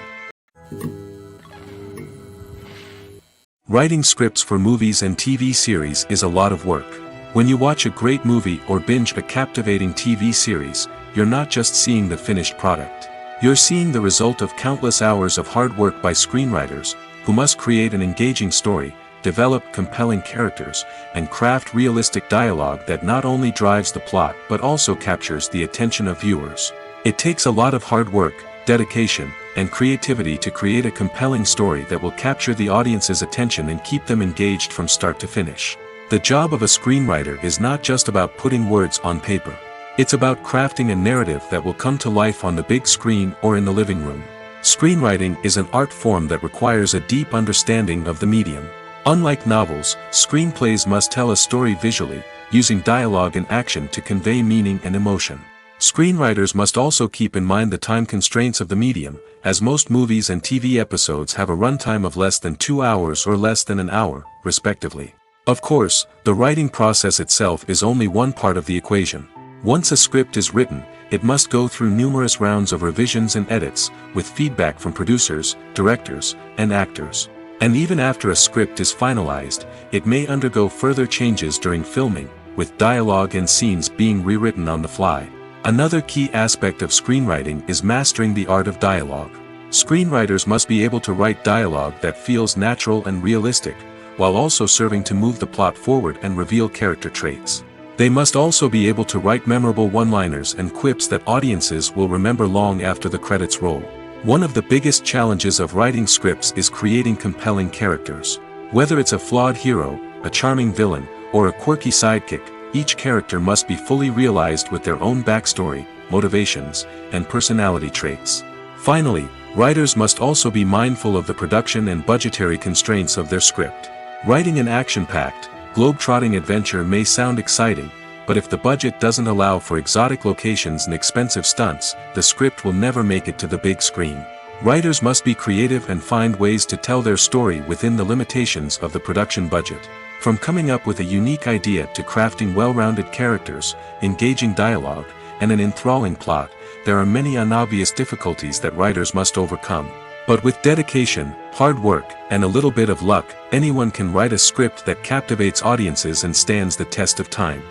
Speaker 1: Writing scripts for movies and TV series is a lot of work. When you watch a great movie or binge a captivating TV series, you're not just seeing the finished product. You're seeing the result of countless hours of hard work by screenwriters, who must create an engaging story, develop compelling characters, and craft realistic dialogue that not only drives the plot but also captures the attention of viewers. It takes a lot of hard work, dedication, and creativity to create a compelling story that will capture the audience's attention and keep them engaged from start to finish. The job of a screenwriter is not just about putting words on paper. It's about crafting a narrative that will come to life on the big screen or in the living room. Screenwriting is an art form that requires a deep understanding of the medium. Unlike novels, screenplays must tell a story visually, using dialogue and action to convey meaning and emotion. Screenwriters must also keep in mind the time constraints of the medium, as most movies and TV episodes have a runtime of less than 2 hours or less than an hour, respectively. Of course, the writing process itself is only one part of the equation. Once a script is written, it must go through numerous rounds of revisions and edits, with feedback from producers, directors, and actors. And even after a script is finalized, it may undergo further changes during filming, with dialogue and scenes being rewritten on the fly. Another key aspect of screenwriting is mastering the art of dialogue. Screenwriters must be able to write dialogue that feels natural and realistic, while also serving to move the plot forward and reveal character traits. They must also be able to write memorable one-liners and quips that audiences will remember long after the credits roll. One of the biggest challenges of writing scripts is creating compelling characters. Whether it's a flawed hero, a charming villain, or a quirky sidekick, each character must be fully realized with their own backstory, motivations, and personality traits. Finally, writers must also be mindful of the production and budgetary constraints of their script. Writing an action-packed, globe-trotting adventure may sound exciting, but if the budget doesn't allow for exotic locations and expensive stunts, the script will never make it to the big screen. Writers must be creative and find ways to tell their story within the limitations of the production budget. From coming up with a unique idea to crafting well-rounded characters, engaging dialogue, and an enthralling plot, there are many unobvious difficulties that writers must overcome. But with dedication, hard work, and a little bit of luck, anyone can write a script that captivates audiences and stands the test of time.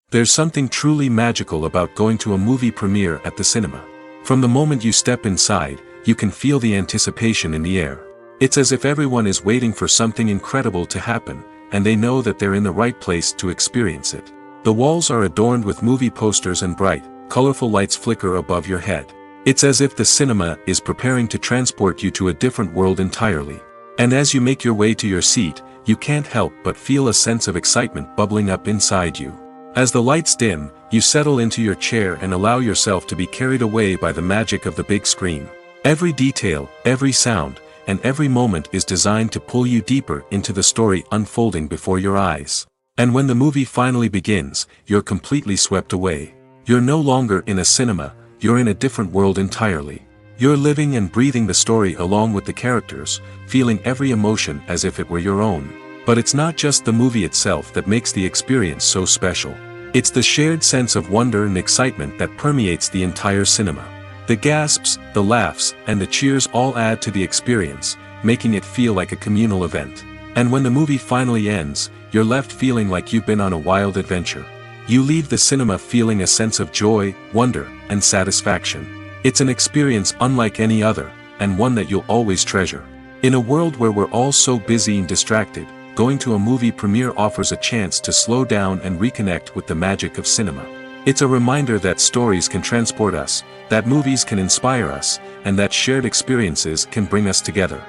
Speaker 1: There's something truly magical about going to a movie premiere at the cinema. From the moment you step inside, you can feel the anticipation in the air. It's as if everyone is waiting for something incredible to happen, and they know that they're in the right place to experience it. The walls are adorned with movie posters and bright, colorful lights flicker above your head. It's as if the cinema is preparing to transport you to a different world entirely. And as you make your way to your seat, you can't help but feel a sense of excitement bubbling up inside you. As the lights dim, you settle into your chair and allow yourself to be carried away by the magic of the big screen. Every detail, every sound, and every moment is designed to pull you deeper into the story unfolding before your eyes. And when the movie finally begins, you're completely swept away. You're no longer in a cinema, you're in a different world entirely. You're living and breathing the story along with the characters, feeling every emotion as if it were your own. But it's not just the movie itself that makes the experience so special. It's the shared sense of wonder and excitement that permeates the entire cinema. The gasps, the laughs, and the cheers all add to the experience, making it feel like a communal event. And when the movie finally ends, you're left feeling like you've been on a wild adventure. You leave the cinema feeling a sense of joy, wonder, and satisfaction. It's an experience unlike any other, and one that you'll always treasure. In a world where we're all so busy and distracted, going to a movie premiere offers a chance to slow down and reconnect with the magic of cinema. It's a reminder that stories can transport us, that movies can inspire us, and that shared experiences can bring us together.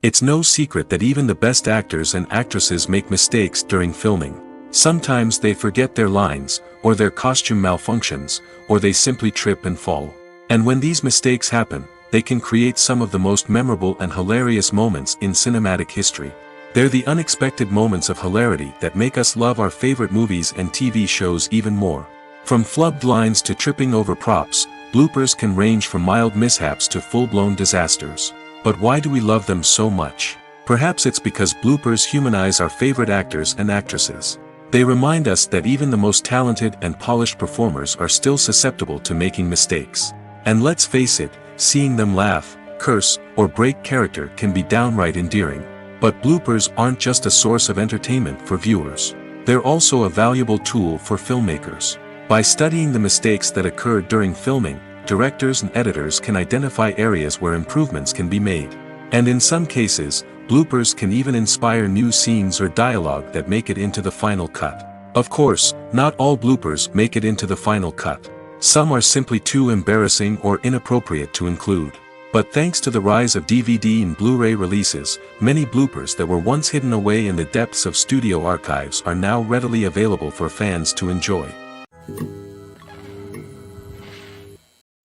Speaker 1: It's no secret that even the best actors and actresses make mistakes during filming. Sometimes they forget their lines, or their costume malfunctions, or they simply trip and fall. And when these mistakes happen, they can create some of the most memorable and hilarious moments in cinematic history. They're the unexpected moments of hilarity that make us love our favorite movies and TV shows even more. From flubbed lines to tripping over props, bloopers can range from mild mishaps to full-blown disasters. But why do we love them so much? Perhaps it's because bloopers humanize our favorite actors and actresses. They remind us that even the most talented and polished performers are still susceptible to making mistakes. And let's face it, seeing them laugh, curse, or break character can be downright endearing. But bloopers aren't just a source of entertainment for viewers. They're also a valuable tool for filmmakers. By studying the mistakes that occurred during filming, directors and editors can identify areas where improvements can be made. And in some cases, bloopers can even inspire new scenes or dialogue that make it into the final cut. Of course, not all bloopers make it into the final cut. Some are simply too embarrassing or inappropriate to include. But thanks to the rise of DVD and Blu-ray releases, many bloopers that were once hidden away in the depths of studio archives are now readily available for fans to enjoy.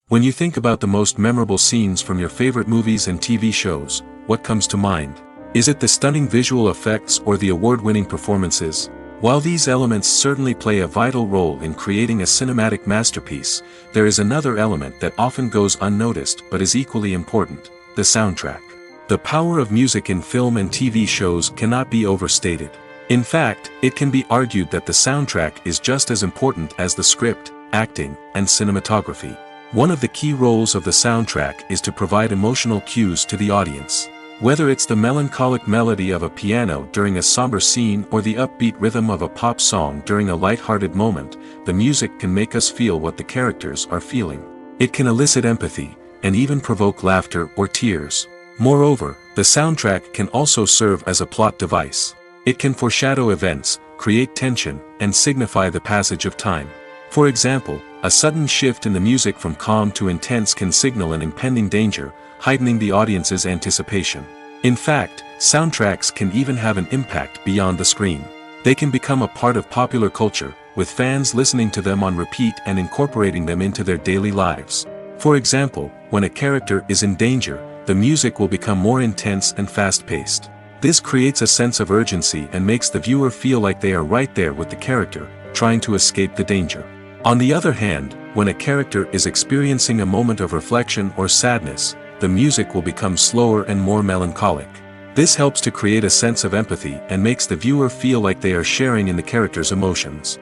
Speaker 1: When you think about the most memorable scenes from your favorite movies and TV shows, what comes to mind? Is it the stunning visual effects or the award-winning performances? While these elements certainly play a vital role in creating a cinematic masterpiece, there is another element that often goes unnoticed but is equally important: the soundtrack. The power of music in film and TV shows cannot be overstated. In fact, it can be argued that the soundtrack is just as important as the script, acting, and cinematography. One of the key roles of the soundtrack is to provide emotional cues to the audience. Whether it's the melancholic melody of a piano during a somber scene or the upbeat rhythm of a pop song during a light-hearted moment, the music can make us feel what the characters are feeling. It can elicit empathy, and even provoke laughter or tears. Moreover, the soundtrack can also serve as a plot device. It can foreshadow events, create tension, and signify the passage of time. For example, a sudden shift in the music from calm to intense can signal an impending danger, heightening the audience's anticipation. In fact, soundtracks can even have an impact beyond the screen. They can become a part of popular culture, with fans listening to them on repeat and incorporating them into their daily lives. For example, when a character is in danger, the music will become more intense and fast-paced. This creates a sense of urgency and makes the viewer feel like they are right there with the character, trying to escape the danger. On the other hand, when a character is experiencing a moment of reflection or sadness, the music will become slower and more melancholic. This helps to create a sense of empathy and makes the viewer feel like they are sharing in the character's emotions.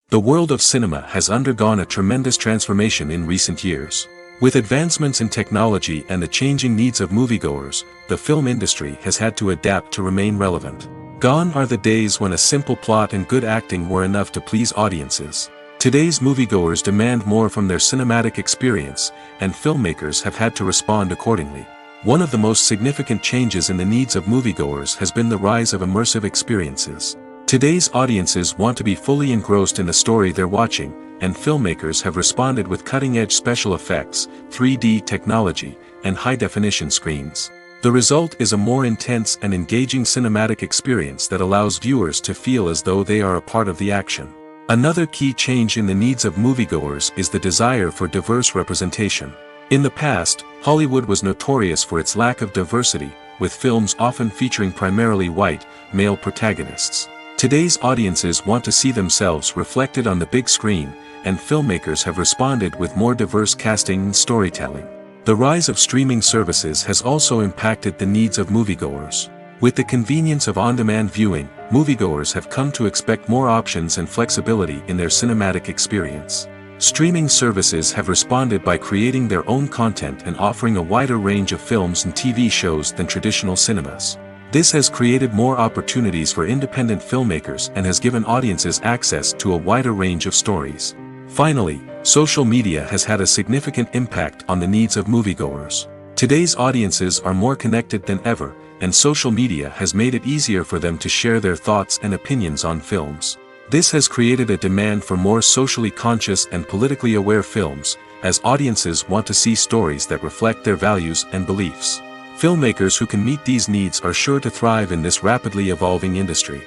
Speaker 1: The world of cinema has undergone a tremendous transformation in recent years. With advancements in technology and the changing needs of moviegoers, the film industry has had to adapt to remain relevant. Gone are the days when a simple plot and good acting were enough to please audiences. Today's moviegoers demand more from their cinematic experience, and filmmakers have had to respond accordingly. One of the most significant changes in the needs of moviegoers has been the rise of immersive experiences. Today's audiences want to be fully engrossed in the story they're watching, and filmmakers have responded with cutting-edge special effects, 3D technology, and high-definition screens. The result is a more intense and engaging cinematic experience that allows viewers to feel as though they are a part of the action. Another key change in the needs of moviegoers is the desire for diverse representation. In the past, Hollywood was notorious for its lack of diversity, with films often featuring primarily white, male protagonists. Today's audiences want to see themselves reflected on the big screen, and filmmakers have responded with more diverse casting and storytelling. The rise of streaming services has also impacted the needs of moviegoers. With the convenience of on-demand viewing, moviegoers have come to expect more options and flexibility in their cinematic experience. Streaming services have responded by creating their own content and offering a wider range of films and TV shows than traditional cinemas. This has created more opportunities for independent filmmakers and has given audiences access to a wider range of stories. Finally, social media has had a significant impact on the needs of moviegoers. Today's audiences are more connected than ever, and social media has made it easier for them to share their thoughts and opinions on films. This has created a demand for more socially conscious and politically aware films, as audiences want to see stories that reflect their values and beliefs. Filmmakers who can meet these needs are sure to thrive in this rapidly evolving industry.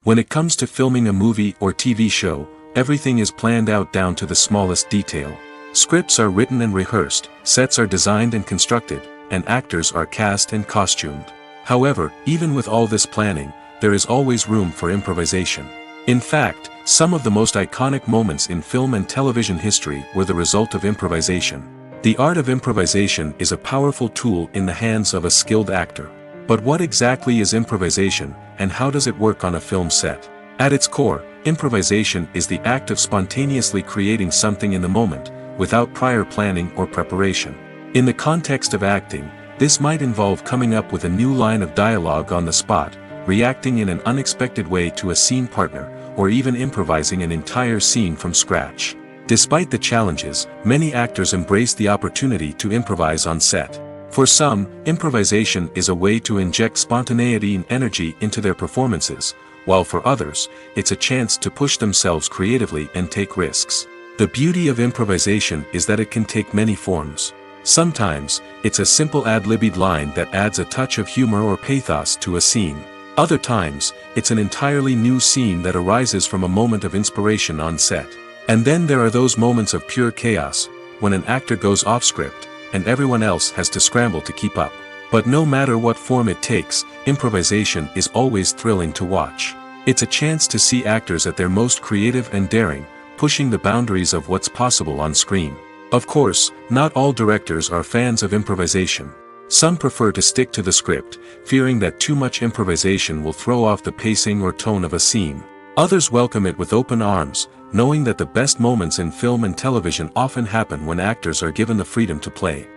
Speaker 1: When it comes to filming a movie or TV show, everything is planned out down to the smallest detail. Scripts are written and rehearsed, sets are designed and constructed, and actors are cast and costumed. However, even with all this planning, there is always room for improvisation. In fact, some of the most iconic moments in film and television history were the result of improvisation. The art of improvisation is a powerful tool in the hands of a skilled actor. But what exactly is improvisation, and how does it work on a film set? At its core, improvisation is the act of spontaneously creating something in the moment, without prior planning or preparation. In the context of acting, this might involve coming up with a new line of dialogue on the spot, reacting in an unexpected way to a scene partner, or even improvising an entire scene from scratch. Despite the challenges, many actors embrace the opportunity to improvise on set. For some, improvisation is a way to inject spontaneity and energy into their performances, while for others, it's a chance to push themselves creatively and take risks. The beauty of improvisation is that it can take many forms. Sometimes, it's a simple ad-libbed line that adds a touch of humor or pathos to a scene. Other times, it's an entirely new scene that arises from a moment of inspiration on set. And then there are those moments of pure chaos, when an actor goes off script, and everyone else has to scramble to keep up. But no matter what form it takes, improvisation is always thrilling to watch. It's a chance to see actors at their most creative and daring, pushing the boundaries of what's possible on screen. Of course, not all directors are fans of improvisation. Some prefer to stick to the script, fearing that too much improvisation will throw off the pacing or tone of a scene. Others welcome it with open arms, knowing that the best moments in film and television often happen when actors are given the freedom to play.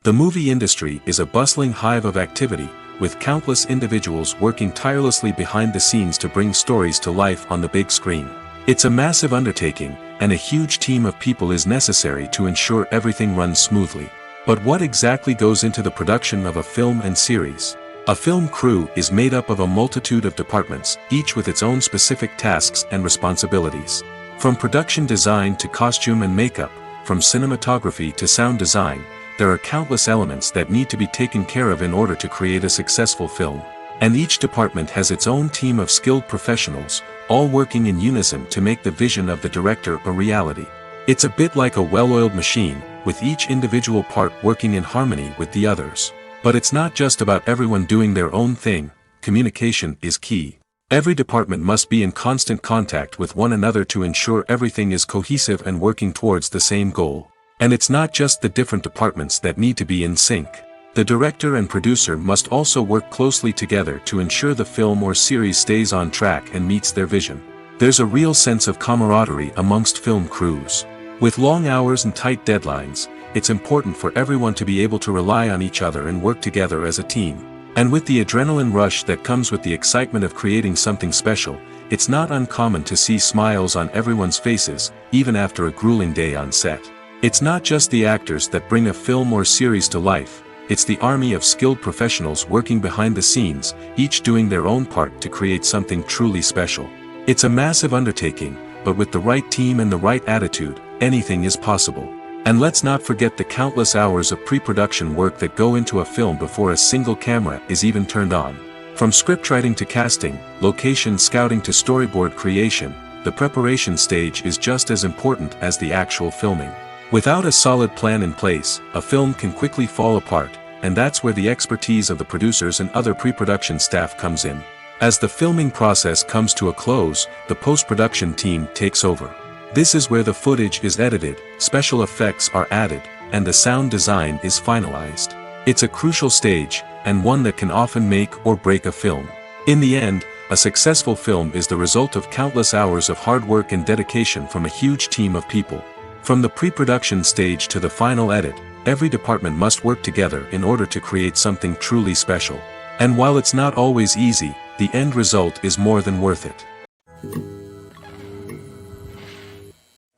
Speaker 1: The movie industry is a bustling hive of activity, with countless individuals working tirelessly behind the scenes to bring stories to life on the big screen. It's a massive undertaking, and a huge team of people is necessary to ensure everything runs smoothly. But what exactly goes into the production of a film and series? A film crew is made up of a multitude of departments, each with its own specific tasks and responsibilities. From production design to costume and makeup, from cinematography to sound design, there are countless elements that need to be taken care of in order to create a successful film. And each department has its own team of skilled professionals, all working in unison to make the vision of the director a reality. It's a bit like a well-oiled machine, with each individual part working in harmony with the others. But it's not just about everyone doing their own thing. Communication is key. Every department must be in constant contact with one another to ensure everything is cohesive and working towards the same goal. And it's not just the different departments that need to be in sync. The director and producer must also work closely together to ensure the film or series stays on track and meets their vision. There's a real sense of camaraderie amongst film crews. With long hours and tight deadlines, it's important for everyone to be able to rely on each other and work together as a team. And with the adrenaline rush that comes with the excitement of creating something special, it's not uncommon to see smiles on everyone's faces, even after a grueling day on set. It's not just the actors that bring a film or series to life. It's the army of skilled professionals working behind the scenes, each doing their own part to create something truly special. It's a massive undertaking, but with the right team and the right attitude, anything is possible. And let's not forget the countless hours of pre-production work that go into a film before a single camera is even turned on. From scriptwriting to casting, location scouting to storyboard creation, the preparation stage is just as important as the actual filming. Without a solid plan in place, a film can quickly fall apart, and that's where the expertise of the producers and other pre-production staff comes in. As the filming process comes to a close, the post-production team takes over. This is where the footage is edited, special effects are added, and the sound design is finalized. It's a crucial stage, and one that can often make or break a film. In the end, a successful film is the result of countless hours of hard work and dedication from a huge team of people. From the pre-production stage to the final edit, every department must work together in order to create something truly special. And while it's not always easy, the end result is more than worth it.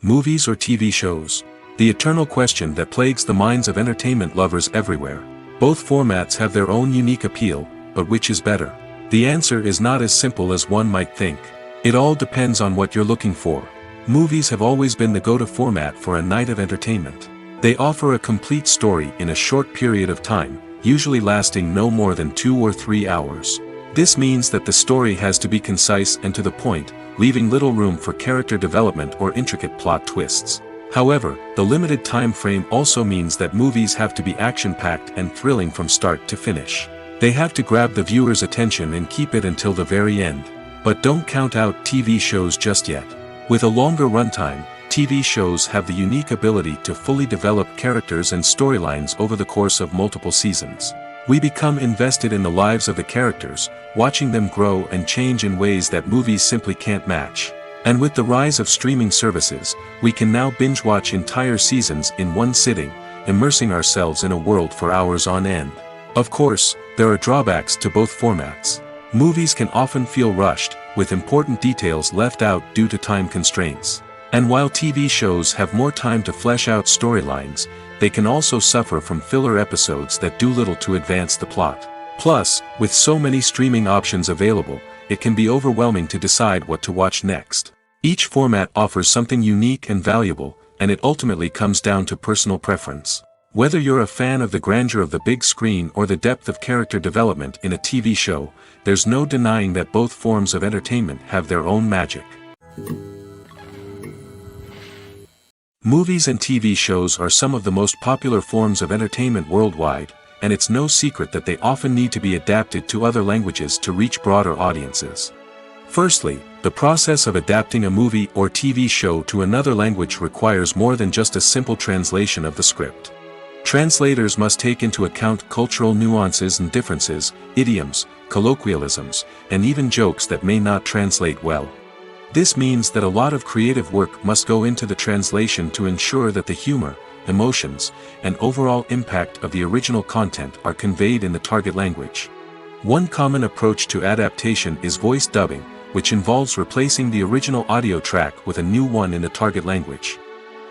Speaker 1: Movies or TV shows? The eternal question that plagues the minds of entertainment lovers everywhere. Both formats have their own unique appeal, but which is better? The answer is not as simple as one might think. It all depends on what you're looking for. Movies have always been the go-to format for a night of entertainment. They offer a complete story in a short period of time, usually lasting no more than 2 or 3 hours. This means that the story has to be concise and to the point, leaving little room for character development or intricate plot twists. However, the limited time frame also means that movies have to be action-packed and thrilling from start to finish. They have to grab the viewer's attention and keep it until the very end. But don't count out TV shows just yet. With a longer runtime, TV shows have the unique ability to fully develop characters and storylines over the course of multiple seasons. We become invested in the lives of the characters, watching them grow and change in ways that movies simply can't match. And with the rise of streaming services, we can now binge-watch entire seasons in one sitting, immersing ourselves in a world for hours on end. Of course, there are drawbacks to both formats. Movies can often feel rushed, with important details left out due to time constraints. And while TV shows have more time to flesh out storylines, they can also suffer from filler episodes that do little to advance the plot. Plus, with so many streaming options available, it can be overwhelming to decide what to watch next. Each format offers something unique and valuable, and it ultimately comes down to personal preference. Whether you're a fan of the grandeur of the big screen or the depth of character development in a TV show, there's no denying that both forms of entertainment have their own magic. Movies and TV shows are some of the most popular forms of entertainment worldwide, and it's no secret that they often need to be adapted to other languages to reach broader audiences. Firstly, the process of adapting a movie or TV show to another language requires more than just a simple translation of the script. Translators must take into account cultural nuances and differences, idioms, colloquialisms, and even jokes that may not translate well. This means that a lot of creative work must go into the translation to ensure that the humor, emotions, and overall impact of the original content are conveyed in the target language. One common approach to adaptation is voice dubbing, which involves replacing the original audio track with a new one in the target language.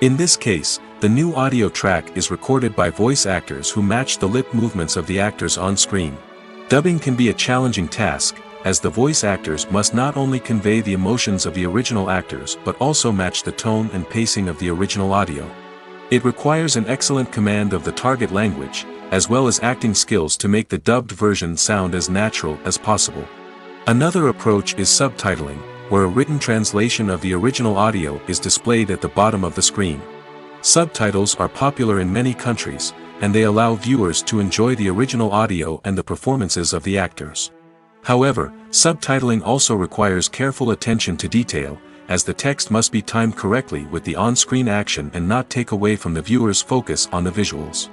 Speaker 1: In this case, the new audio track is recorded by voice actors who match the lip movements of the actors on screen. Dubbing can be a challenging task, as the voice actors must not only convey the emotions of the original actors but also match the tone and pacing of the original audio. It requires an excellent command of the target language, as well as acting skills to make the dubbed version sound as natural as possible. Another approach is subtitling, where a written translation of the original audio is displayed at the bottom of the screen. Subtitles are popular in many countries, and they allow viewers to enjoy the original audio and the performances of the actors. However, subtitling also requires careful attention to detail, as the text must be timed correctly with the on-screen action and not take away from the viewer's focus on the visuals.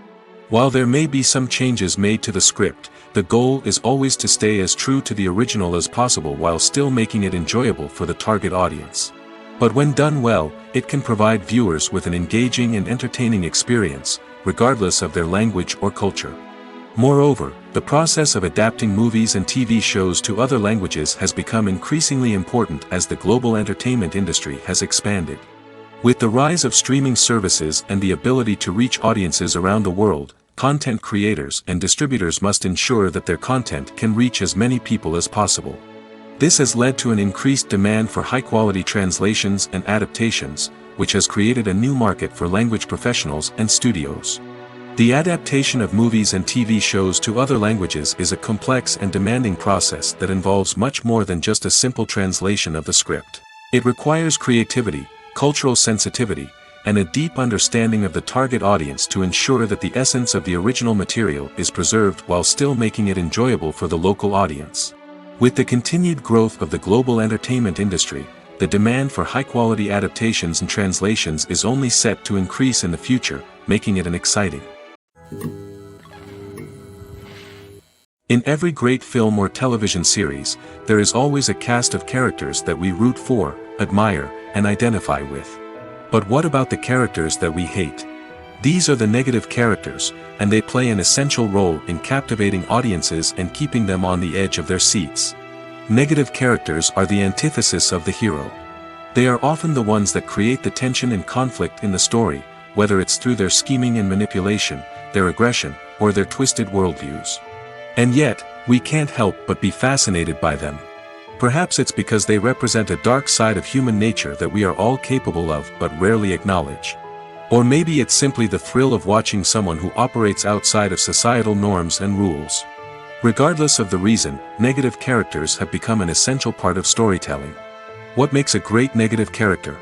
Speaker 1: While there may be some changes made to the script, the goal is always to stay as true to the original as possible while still making it enjoyable for the target audience. But when done well, it can provide viewers with an engaging and entertaining experience, regardless of their language or culture. Moreover, the process of adapting movies and TV shows to other languages has become increasingly important as the global entertainment industry has expanded. With the rise of streaming services and the ability to reach audiences around the world, content creators and distributors must ensure that their content can reach as many people as possible. This has led to an increased demand for high-quality translations and adaptations, which has created a new market for language professionals and studios. The adaptation of movies and TV shows to other languages is a complex and demanding process that involves much more than just a simple translation of the script. It requires creativity, cultural sensitivity, and a deep understanding of the target audience to ensure that the essence of the original material is preserved while still making it enjoyable for the local audience. With the continued growth of the global entertainment industry, the demand for high-quality adaptations and translations is only set to increase in the future, making it an exciting. In every great film or television series, there is always a cast of characters that we root for, admire, and identify with. But what about the characters that we hate? These are the negative characters, and they play an essential role in captivating audiences and keeping them on the edge of their seats. Negative characters are the antithesis of the hero. They are often the ones that create the tension and conflict in the story, whether it's through their scheming and manipulation, their aggression, or their twisted worldviews. And yet, we can't help but be fascinated by them. Perhaps it's because they represent a dark side of human nature that we are all capable of but rarely acknowledge. Or maybe it's simply the thrill of watching someone who operates outside of societal norms and rules. Regardless of the reason, negative characters have become an essential part of storytelling. What makes a great negative character?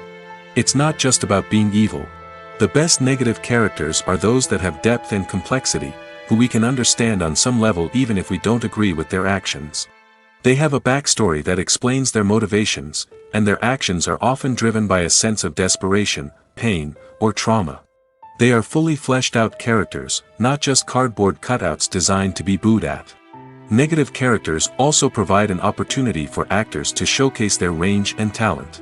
Speaker 1: It's not just about being evil. The best negative characters are those that have depth and complexity, who we can understand on some level even if we don't agree with their actions. They have a backstory that explains their motivations, and their actions are often driven by a sense of desperation, pain, or trauma. They are fully fleshed out characters, not just cardboard cutouts designed to be booed at. Negative characters also provide an opportunity for actors to showcase their range and talent.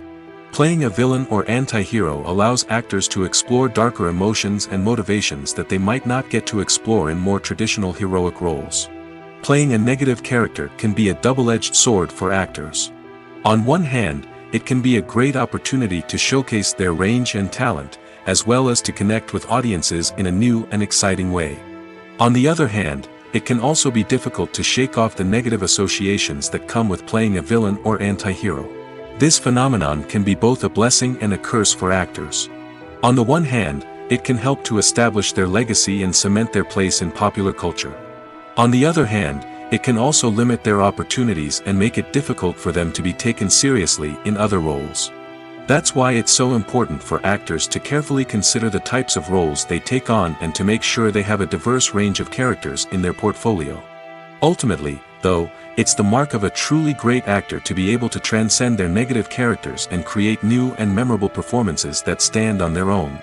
Speaker 1: Playing a villain or anti-hero allows actors to explore darker emotions and motivations that they might not get to explore in more traditional heroic roles. Playing a negative character can be a double-edged sword for actors. On one hand, it can be a great opportunity to showcase their range and talent, as well as to connect with audiences in a new and exciting way. On the other hand, it can also be difficult to shake off the negative associations that come with playing a villain or anti-hero. This phenomenon can be both a blessing and a curse for actors. On the one hand, it can help to establish their legacy and cement their place in popular culture. On the other hand, it can also limit their opportunities and make it difficult for them to be taken seriously in other roles. That's why it's so important for actors to carefully consider the types of roles they take on and to make sure they have a diverse range of characters in their portfolio. Ultimately, though, it's the mark of a truly great actor to be able to transcend their negative characters and create new and memorable performances that stand on their own.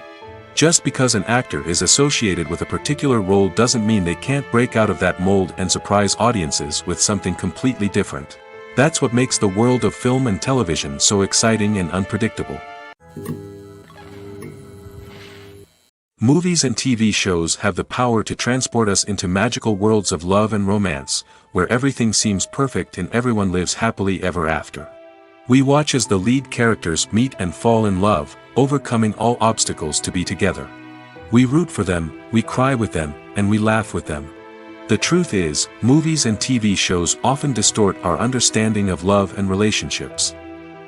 Speaker 1: Just because an actor is associated with a particular role doesn't mean they can't break out of that mold and surprise audiences with something completely different. That's what makes the world of film and television so exciting and unpredictable. Movies and TV shows have the power to transport us into magical worlds of love and romance, where everything seems perfect and everyone lives happily ever after. We watch as the lead characters meet and fall in love, overcoming all obstacles to be together. We root for them, we cry with them, and we laugh with them. The truth is, movies and TV shows often distort our understanding of love and relationships.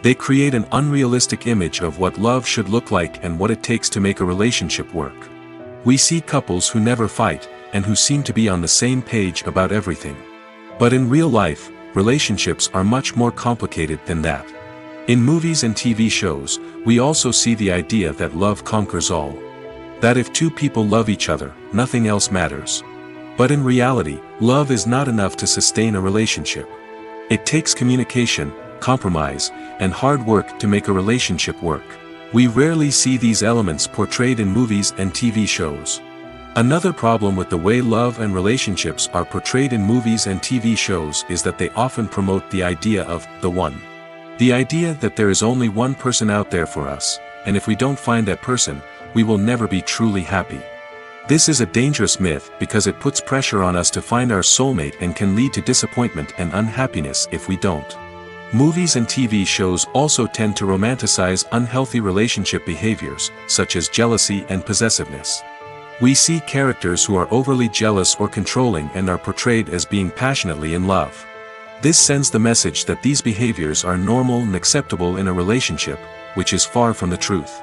Speaker 1: They create an unrealistic image of what love should look like and what it takes to make a relationship work. We see couples who never fight, and who seem to be on the same page about everything. But in real life, relationships are much more complicated than that. In movies and TV shows, we also see the idea that love conquers all. That if two people love each other, nothing else matters. But in reality, love is not enough to sustain a relationship. It takes communication, compromise, and hard work to make a relationship work. We rarely see these elements portrayed in movies and TV shows. Another problem with the way love and relationships are portrayed in movies and TV shows is that they often promote the idea of the one. The idea that there is only one person out there for us, and if we don't find that person, we will never be truly happy. This is a dangerous myth because it puts pressure on us to find our soulmate and can lead to disappointment and unhappiness if we don't. Movies and TV shows also tend to romanticize unhealthy relationship behaviors, such as jealousy and possessiveness. We see characters who are overly jealous or controlling and are portrayed as being passionately in love. This sends the message that these behaviors are normal and acceptable in a relationship, which is far from the truth.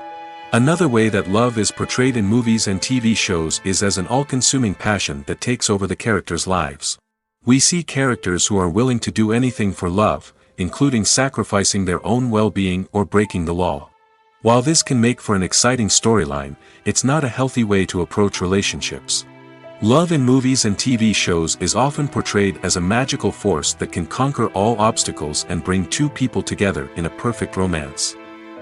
Speaker 1: Another way that love is portrayed in movies and TV shows is as an all-consuming passion that takes over the characters' lives. We see characters who are willing to do anything for love, including sacrificing their own well-being or breaking the law. While this can make for an exciting storyline, it's not a healthy way to approach relationships. Love in movies and TV shows is often portrayed as a magical force that can conquer all obstacles and bring two people together in a perfect romance.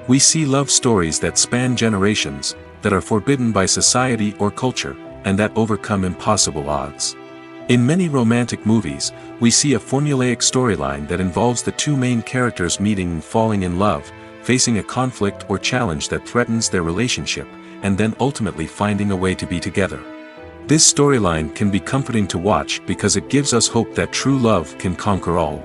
Speaker 1: We see love stories that span generations, that are forbidden by society or culture, and that overcome impossible odds. In many romantic movies, we see a formulaic storyline that involves the two main characters meeting and falling in love, facing a conflict or challenge that threatens their relationship, and then ultimately finding a way to be together. This storyline can be comforting to watch because it gives us hope that true love can conquer all.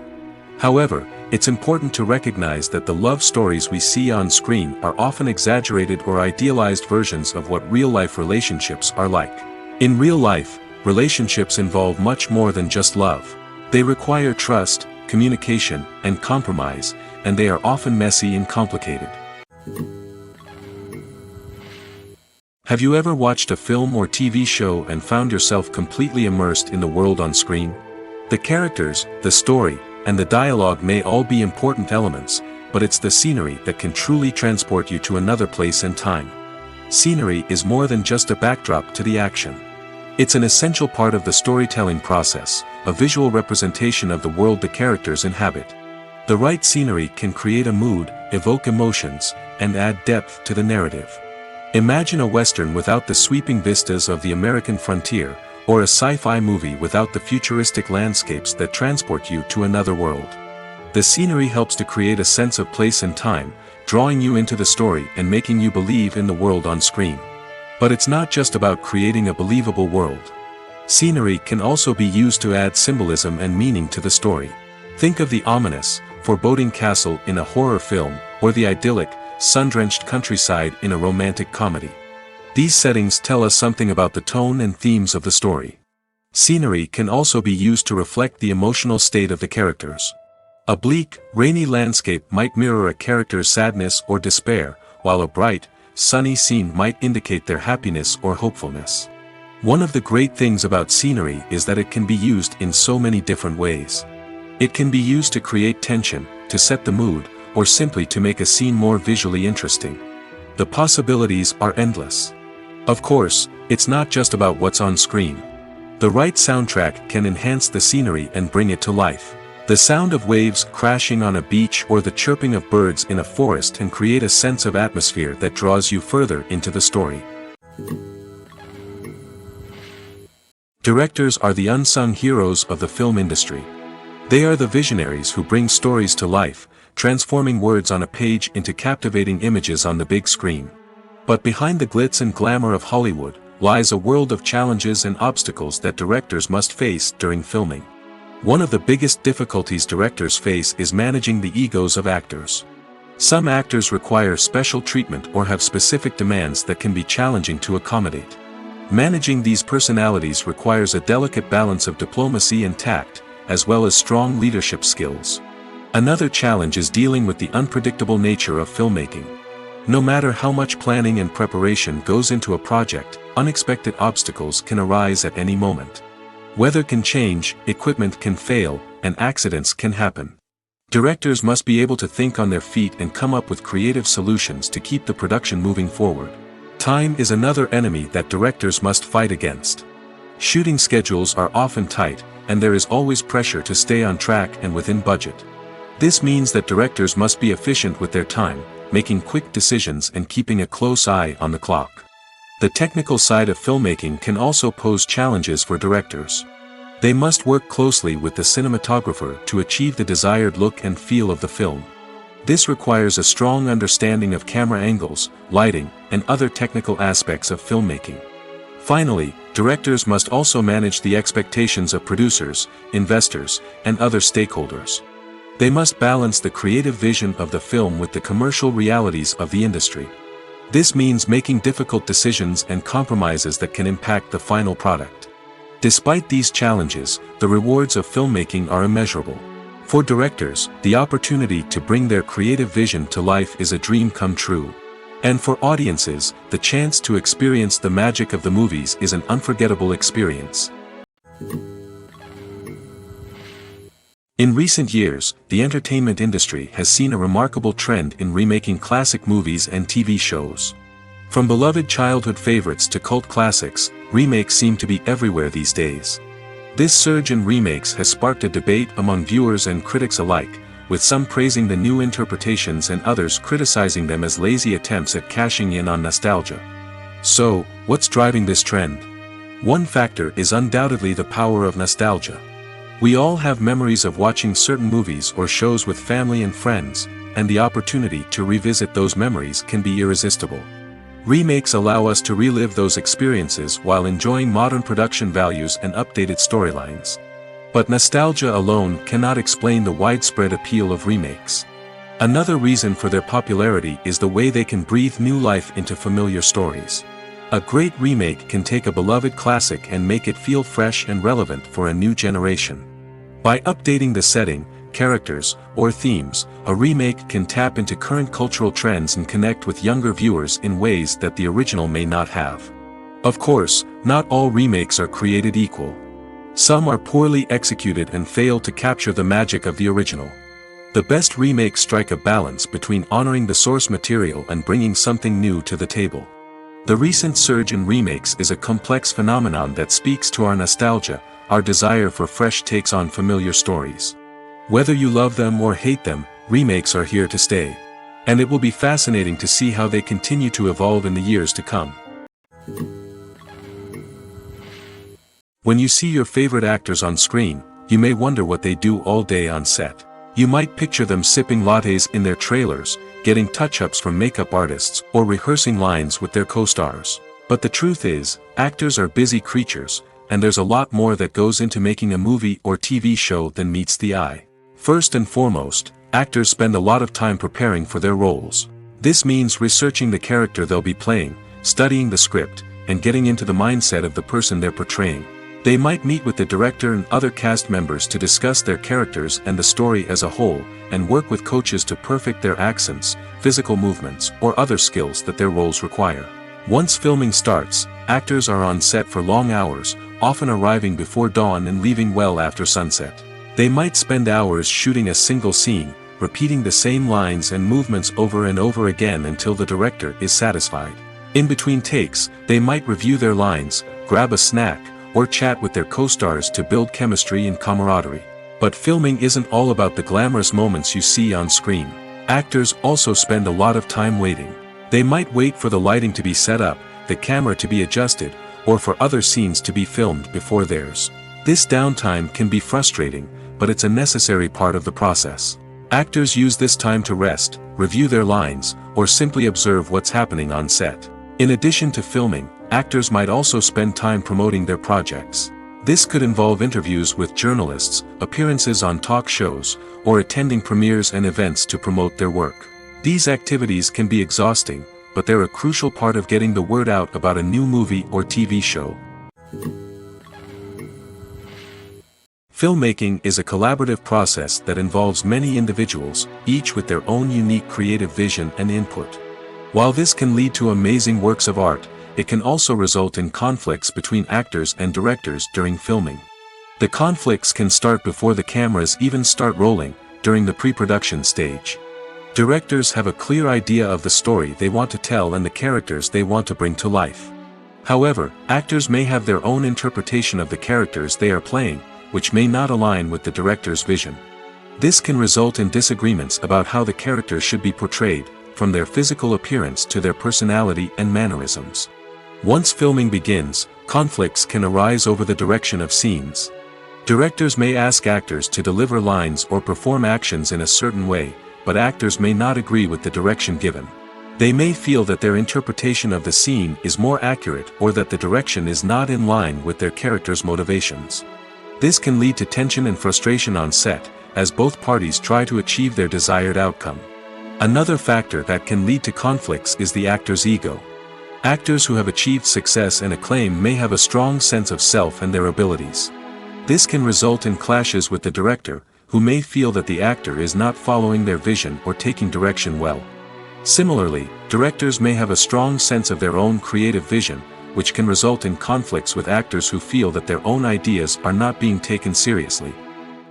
Speaker 1: However, it's important to recognize that the love stories we see on screen are often exaggerated or idealized versions of what real-life relationships are like. In real life, relationships involve much more than just love. They require trust, communication, and compromise, and they are often messy and complicated. Have you ever watched a film or TV show and found yourself completely immersed in the world on screen? The characters, the story, and the dialogue may all be important elements, but it's the scenery that can truly transport you to another place and time. Scenery is more than just a backdrop to the action. It's an essential part of the storytelling process, a visual representation of the world the characters inhabit. The right scenery can create a mood, evoke emotions, and add depth to the narrative. Imagine a Western without the sweeping vistas of the American frontier, or a sci-fi movie without the futuristic landscapes that transport you to another world. The scenery helps to create a sense of place and time, drawing you into the story and making you believe in the world on screen. But it's not just about creating a believable world. Scenery can also be used to add symbolism and meaning to the story. Think of the ominous, foreboding castle in a horror film, or the idyllic, sun-drenched countryside in a romantic comedy. These settings tell us something about the tone and themes of the story. Scenery can also be used to reflect the emotional state of the characters. A bleak, rainy landscape might mirror a character's sadness or despair, while a bright, sunny scene might indicate their happiness or hopefulness. One of the great things about scenery is that it can be used in so many different ways. It can be used to create tension, to set the mood, or simply to make a scene more visually interesting. The possibilities are endless. Of course, it's not just about what's on screen. The right soundtrack can enhance the scenery and bring it to life. The sound of waves crashing on a beach or the chirping of birds in a forest can create a sense of atmosphere that draws you further into the story. Directors are the unsung heroes of the film industry. They are the visionaries who bring stories to life, transforming words on a page into captivating images on the big screen. But behind the glitz and glamour of Hollywood, lies a world of challenges and obstacles that directors must face during filming. One of the biggest difficulties directors face is managing the egos of actors. Some actors require special treatment or have specific demands that can be challenging to accommodate. Managing these personalities requires a delicate balance of diplomacy and tact, as well as strong leadership skills. Another challenge is dealing with the unpredictable nature of filmmaking. No matter how much planning and preparation goes into a project, unexpected obstacles can arise at any moment. Weather can change, equipment can fail, and accidents can happen. Directors must be able to think on their feet and come up with creative solutions to keep the production moving forward. Time is another enemy that directors must fight against. Shooting schedules are often tight, and there is always pressure to stay on track and within budget. This means that directors must be efficient with their time, making quick decisions and keeping a close eye on the clock. The technical side of filmmaking can also pose challenges for directors. They must work closely with the cinematographer to achieve the desired look and feel of the film. This requires a strong understanding of camera angles, lighting, and other technical aspects of filmmaking. Finally, directors must also manage the expectations of producers, investors, and other stakeholders. They must balance the creative vision of the film with the commercial realities of the industry. This means making difficult decisions and compromises that can impact the final product. Despite these challenges, the rewards of filmmaking are immeasurable. For directors, the opportunity to bring their creative vision to life is a dream come true. And for audiences, the chance to experience the magic of the movies is an unforgettable experience. In recent years, the entertainment industry has seen a remarkable trend in remaking classic movies and TV shows. From beloved childhood favorites to cult classics, remakes seem to be everywhere these days. This surge in remakes has sparked a debate among viewers and critics alike, with some praising the new interpretations and others criticizing them as lazy attempts at cashing in on nostalgia. So, what's driving this trend? One factor is undoubtedly the power of nostalgia. We all have memories of watching certain movies or shows with family and friends, and the opportunity to revisit those memories can be irresistible. Remakes allow us to relive those experiences while enjoying modern production values and updated storylines. But nostalgia alone cannot explain the widespread appeal of remakes. Another reason for their popularity is the way they can breathe new life into familiar stories. A great remake can take a beloved classic and make it feel fresh and relevant for a new generation. By updating the setting, characters, or themes, a remake can tap into current cultural trends and connect with younger viewers in ways that the original may not have. Of course, not all remakes are created equal. Some are poorly executed and fail to capture the magic of the original. The best remakes strike a balance between honoring the source material and bringing something new to the table. The recent surge in remakes is a complex phenomenon that speaks to our nostalgia, our desire for fresh takes on familiar stories. Whether you love them or hate them, remakes are here to stay. And it will be fascinating to see how they continue to evolve in the years to come. When you see your favorite actors on screen, you may wonder what they do all day on set. You might picture them sipping lattes in their trailers, getting touch-ups from makeup artists, or rehearsing lines with their co-stars. But the truth is, actors are busy creatures, and there's a lot more that goes into making a movie or TV show than meets the eye. First and foremost, actors spend a lot of time preparing for their roles. This means researching the character they'll be playing, studying the script, and getting into the mindset of the person they're portraying. They might meet with the director and other cast members to discuss their characters and the story as a whole, and work with coaches to perfect their accents, physical movements, or other skills that their roles require. Once filming starts, actors are on set for long hours, often arriving before dawn and leaving well after sunset. They might spend hours shooting a single scene, repeating the same lines and movements over and over again until the director is satisfied. In between takes, they might review their lines, grab a snack, or chat with their co-stars to build chemistry and camaraderie. But filming isn't all about the glamorous moments you see on screen. Actors also spend a lot of time waiting. They might wait for the lighting to be set up, the camera to be adjusted, or for other scenes to be filmed before theirs. This downtime can be frustrating, but it's a necessary part of the process. Actors use this time to rest, review their lines, or simply observe what's happening on set. In addition to filming, actors might also spend time promoting their projects. This could involve interviews with journalists, appearances on talk shows, or attending premieres and events to promote their work. These activities can be exhausting, but they're a crucial part of getting the word out about a new movie or TV show. Filmmaking is a collaborative process that involves many individuals, each with their own unique creative vision and input. While this can lead to amazing works of art, it can also result in conflicts between actors and directors during filming. The conflicts can start before the cameras even start rolling, during the pre-production stage. Directors have a clear idea of the story they want to tell and the characters they want to bring to life. However, actors may have their own interpretation of the characters they are playing, which may not align with the director's vision. This can result in disagreements about how the characters should be portrayed, from their physical appearance to their personality and mannerisms. Once filming begins, conflicts can arise over the direction of scenes. Directors may ask actors to deliver lines or perform actions in a certain way, but actors may not agree with the direction given. They may feel that their interpretation of the scene is more accurate or that the direction is not in line with their character's motivations. This can lead to tension and frustration on set, as both parties try to achieve their desired outcome. Another factor that can lead to conflicts is the actor's ego. Actors who have achieved success and acclaim may have a strong sense of self and their abilities. This can result in clashes with the director, who may feel that the actor is not following their vision or taking direction well. Similarly, directors may have a strong sense of their own creative vision, which can result in conflicts with actors who feel that their own ideas are not being taken seriously.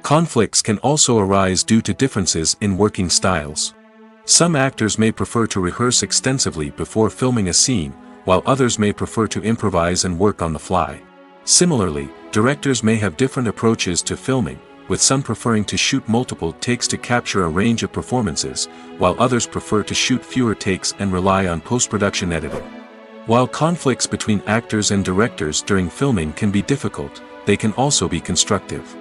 Speaker 1: Conflicts can also arise due to differences in working styles. Some actors may prefer to rehearse extensively before filming a scene, while others may prefer to improvise and work on the fly. Similarly, directors may have different approaches to filming, with some preferring to shoot multiple takes to capture a range of performances, while others prefer to shoot fewer takes and rely on post-production editing. While conflicts between actors and directors during filming can be difficult, they can also be constructive.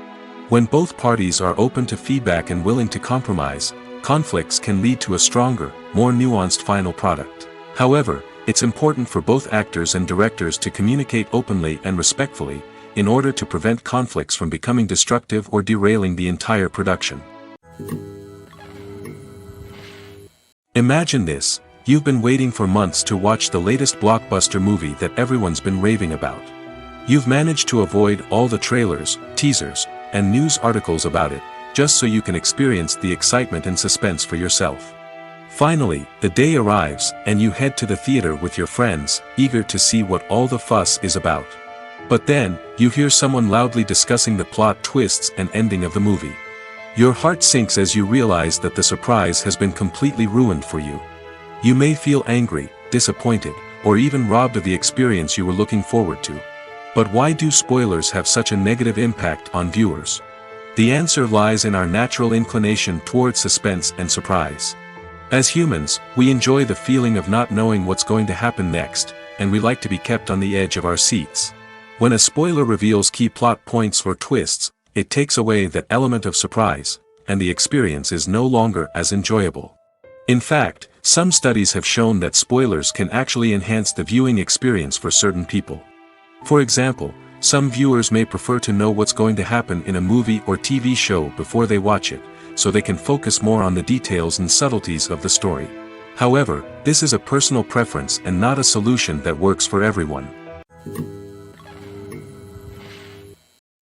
Speaker 1: When both parties are open to feedback and willing to compromise, conflicts can lead to a stronger, more nuanced final product. However, it's important for both actors and directors to communicate openly and respectfully, in order to prevent conflicts from becoming destructive or derailing the entire production. Imagine this: you've been waiting for months to watch the latest blockbuster movie that everyone's been raving about. You've managed to avoid all the trailers, teasers, and news articles about it, just so you can experience the excitement and suspense for yourself. Finally, the day arrives, and you head to the theater with your friends, eager to see what all the fuss is about. But then, you hear someone loudly discussing the plot twists and ending of the movie. Your heart sinks as you realize that the surprise has been completely ruined for you. You may feel angry, disappointed, or even robbed of the experience you were looking forward to. But why do spoilers have such a negative impact on viewers? The answer lies in our natural inclination toward suspense and surprise. As humans, we enjoy the feeling of not knowing what's going to happen next, and we like to be kept on the edge of our seats. When a spoiler reveals key plot points or twists, it takes away that element of surprise, and the experience is no longer as enjoyable. In fact, some studies have shown that spoilers can actually enhance the viewing experience for certain people. For example, some viewers may prefer to know what's going to happen in a movie or TV show before they watch it, so they can focus more on the details and subtleties of the story. However, this is a personal preference and not a solution that works for everyone.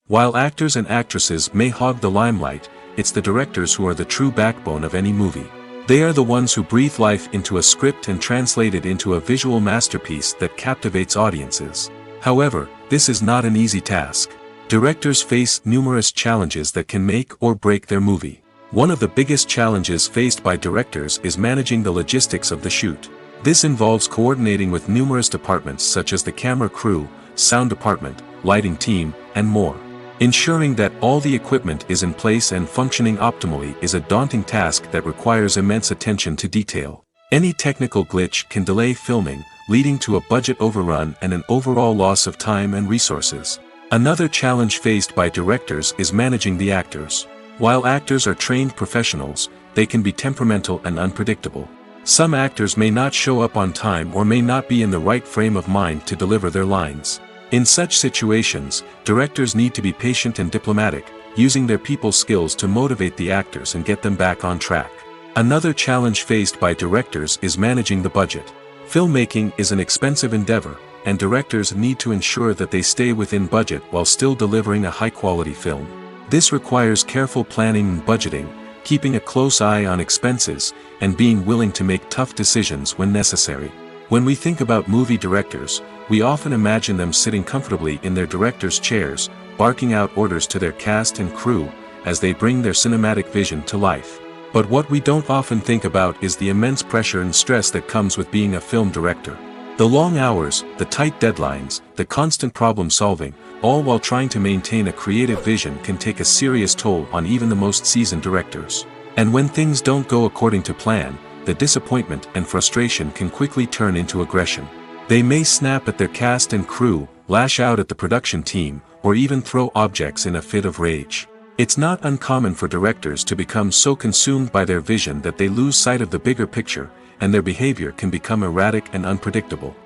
Speaker 1: While actors and actresses may hog the limelight, it's the directors who are the true backbone of any movie. They are the ones who breathe life into a script and translate it into a visual masterpiece that captivates audiences. However, this is not an easy task. Directors face numerous challenges that can make or break their movie. One of the biggest challenges faced by directors is managing the logistics of the shoot. This involves coordinating with numerous departments such as the camera crew, sound department, lighting team, and more. Ensuring that all the equipment is in place and functioning optimally is a daunting task that requires immense attention to detail. Any technical glitch can delay filming, leading to a budget overrun and an overall loss of time and resources. Another challenge faced by directors is managing the actors. While actors are trained professionals, they can be temperamental and unpredictable. Some actors may not show up on time or may not be in the right frame of mind to deliver their lines. In such situations, directors need to be patient and diplomatic, using their people skills to motivate the actors and get them back on track. Another challenge faced by directors is managing the budget. Filmmaking is an expensive endeavor, and directors need to ensure that they stay within budget while still delivering a high-quality film. This requires careful planning and budgeting, keeping a close eye on expenses, and being willing to make tough decisions when necessary. When we think about movie directors, we often imagine them sitting comfortably in their director's chairs, barking out orders to their cast and crew, as they bring their cinematic vision to life. But what we don't often think about is the immense pressure and stress that comes with being a film director. The long hours, the tight deadlines, the constant problem solving, all while trying to maintain a creative vision can take a serious toll on even the most seasoned directors. And when things don't go according to plan, the disappointment and frustration can quickly turn into aggression. They may snap at their cast and crew, lash out at the production team, or even throw objects in a fit of rage. It's not uncommon for directors to become so consumed by their vision that they lose sight of the bigger picture, and their behavior can become erratic and unpredictable.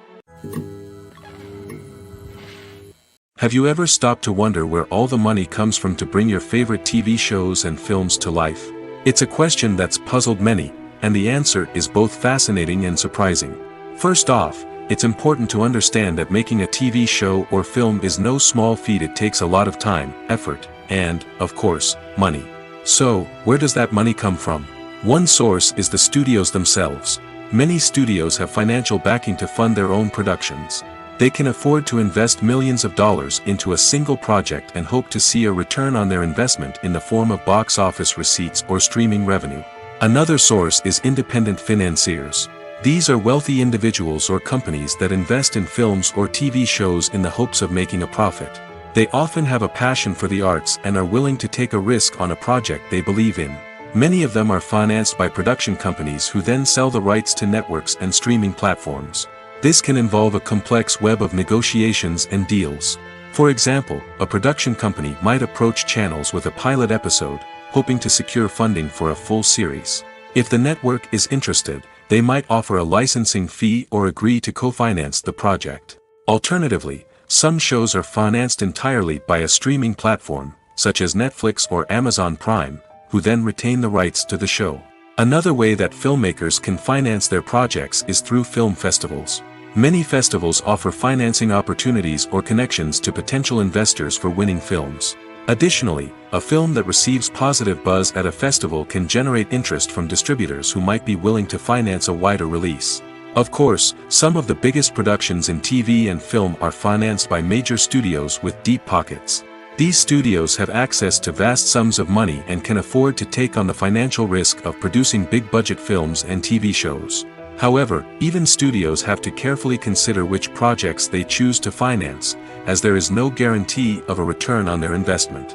Speaker 1: Have you ever stopped to wonder where all the money comes from to bring your favorite TV shows and films to life? It's a question that's puzzled many, and the answer is both fascinating and surprising. First off, it's important to understand that making a TV show or film is no small feat. It takes a lot of time, effort, and, of course, money. So, where does that money come from? One source is the studios themselves. Many studios have financial backing to fund their own productions. They can afford to invest millions of dollars into a single project and hope to see a return on their investment in the form of box office receipts or streaming revenue. Another source is independent financiers. These are wealthy individuals or companies that invest in films or TV shows in the hopes of making a profit. They often have a passion for the arts and are willing to take a risk on a project they believe in. Many of them are financed by production companies who then sell the rights to networks and streaming platforms. This can involve a complex web of negotiations and deals. For example, a production company might approach channels with a pilot episode, hoping to secure funding for a full series. If the network is interested, they might offer a licensing fee or agree to co-finance the project. Alternatively, some shows are financed entirely by a streaming platform, such as Netflix or Amazon Prime, who then retain the rights to the show. Another way that filmmakers can finance their projects is through film festivals. Many festivals offer financing opportunities or connections to potential investors for winning films. Additionally, a film that receives positive buzz at a festival can generate interest from distributors who might be willing to finance a wider release. Of course, some of the biggest productions in TV and film are financed by major studios with deep pockets. These studios have access to vast sums of money and can afford to take on the financial risk of producing big-budget films and TV shows. However, even studios have to carefully consider which projects they choose to finance, as there is no guarantee of a return on their investment.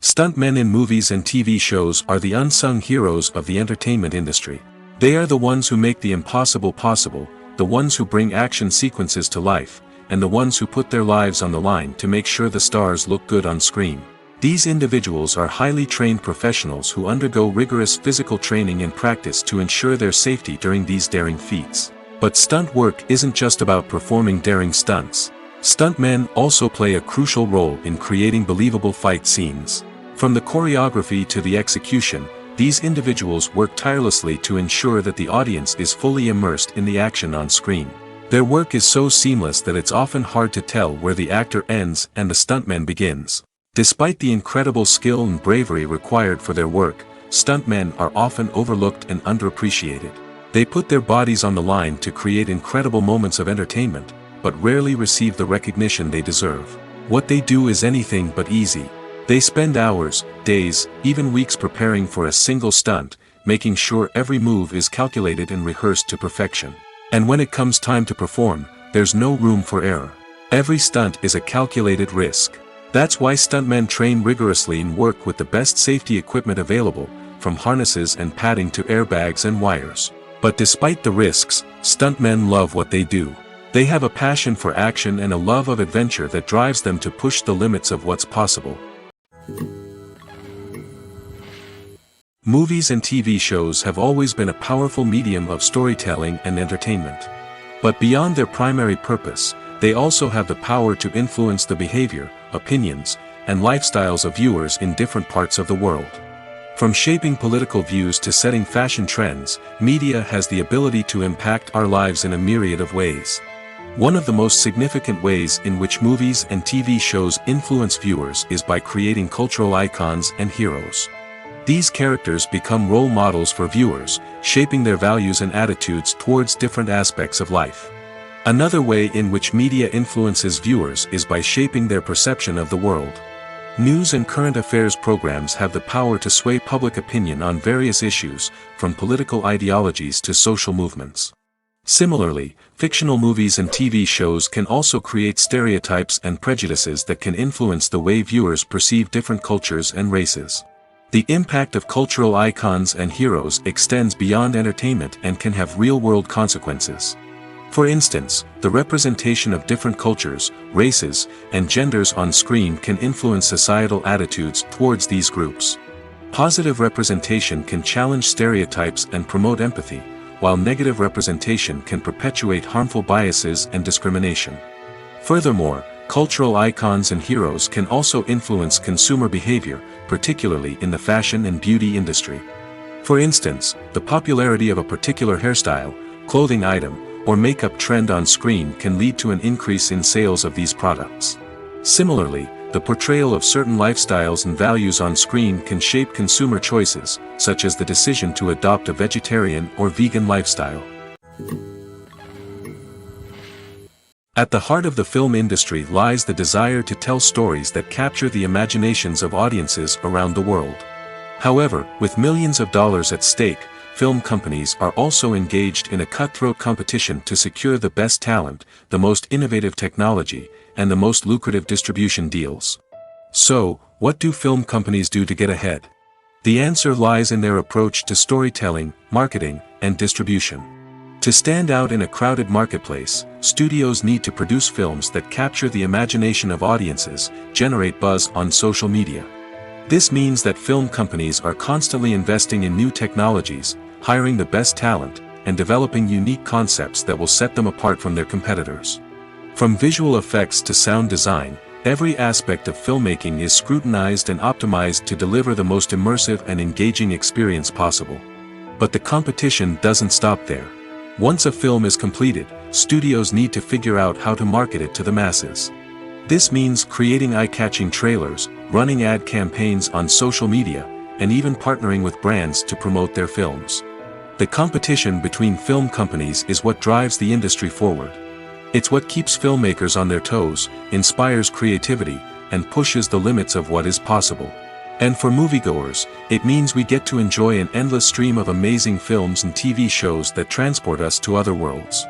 Speaker 1: Stuntmen in movies and TV shows are the unsung heroes of the entertainment industry. They are the ones who make the impossible possible, the ones who bring action sequences to life, and the ones who put their lives on the line to make sure the stars look good on screen. These individuals are highly trained professionals who undergo rigorous physical training and practice to ensure their safety during these daring feats. But stunt work isn't just about performing daring stunts. Stuntmen also play a crucial role in creating believable fight scenes. From the choreography to the execution, these individuals work tirelessly to ensure that the audience is fully immersed in the action on screen. Their work is so seamless that it's often hard to tell where the actor ends and the stuntman begins. Despite the incredible skill and bravery required for their work, stuntmen are often overlooked and underappreciated. They put their bodies on the line to create incredible moments of entertainment, but rarely receive the recognition they deserve. What they do is anything but easy. They spend hours, days, even weeks preparing for a single stunt, making sure every move is calculated and rehearsed to perfection. And when it comes time to perform, there's no room for error. Every stunt is a calculated risk. That's why stuntmen train rigorously and work with the best safety equipment available, from harnesses and padding to airbags and wires. But despite the risks, stuntmen love what they do. They have a passion for action and a love of adventure that drives them to push the limits of what's possible. Movies and TV shows have always been a powerful medium of storytelling and entertainment. But beyond their primary purpose, they also have the power to influence the behavior, opinions, and lifestyles of viewers in different parts of the world. From shaping political views to setting fashion trends, media has the ability to impact our lives in a myriad of ways. One of the most significant ways in which movies and TV shows influence viewers is by creating cultural icons and heroes. These characters become role models for viewers, shaping their values and attitudes towards different aspects of life. Another way in which media influences viewers is by shaping their perception of the world. News and current affairs programs have the power to sway public opinion on various issues, from political ideologies to social movements. Similarly, fictional movies and TV shows can also create stereotypes and prejudices that can influence the way viewers perceive different cultures and races. The impact of cultural icons and heroes extends beyond entertainment and can have real-world consequences. For instance, the representation of different cultures, races, and genders on screen can influence societal attitudes towards these groups. Positive representation can challenge stereotypes and promote empathy, while negative representation can perpetuate harmful biases and discrimination. Furthermore, cultural icons and heroes can also influence consumer behavior, particularly in the fashion and beauty industry. For instance, the popularity of a particular hairstyle, clothing item, or makeup trend on screen can lead to an increase in sales of these products. Similarly, the portrayal of certain lifestyles and values on screen can shape consumer choices, such as the decision to adopt a vegetarian or vegan lifestyle. At the heart of the film industry lies the desire to tell stories that capture the imaginations of audiences around the world. However, with millions of dollars at stake, film companies are also engaged in a cutthroat competition to secure the best talent, the most innovative technology, and the most lucrative distribution deals. So, what do film companies do to get ahead? The answer lies in their approach to storytelling, marketing, and distribution. To stand out in a crowded marketplace, studios need to produce films that capture the imagination of audiences, generate buzz on social media. This means that film companies are constantly investing in new technologies, hiring the best talent, and developing unique concepts that will set them apart from their competitors. From visual effects to sound design, every aspect of filmmaking is scrutinized and optimized to deliver the most immersive and engaging experience possible. But the competition doesn't stop there. Once a film is completed, studios need to figure out how to market it to the masses. This means creating eye-catching trailers, running ad campaigns on social media, and even partnering with brands to promote their films. The competition between film companies is what drives the industry forward. It's what keeps filmmakers on their toes, inspires creativity, and pushes the limits of what is possible. And for moviegoers, it means we get to enjoy an endless stream of amazing films and TV shows that transport us to other worlds.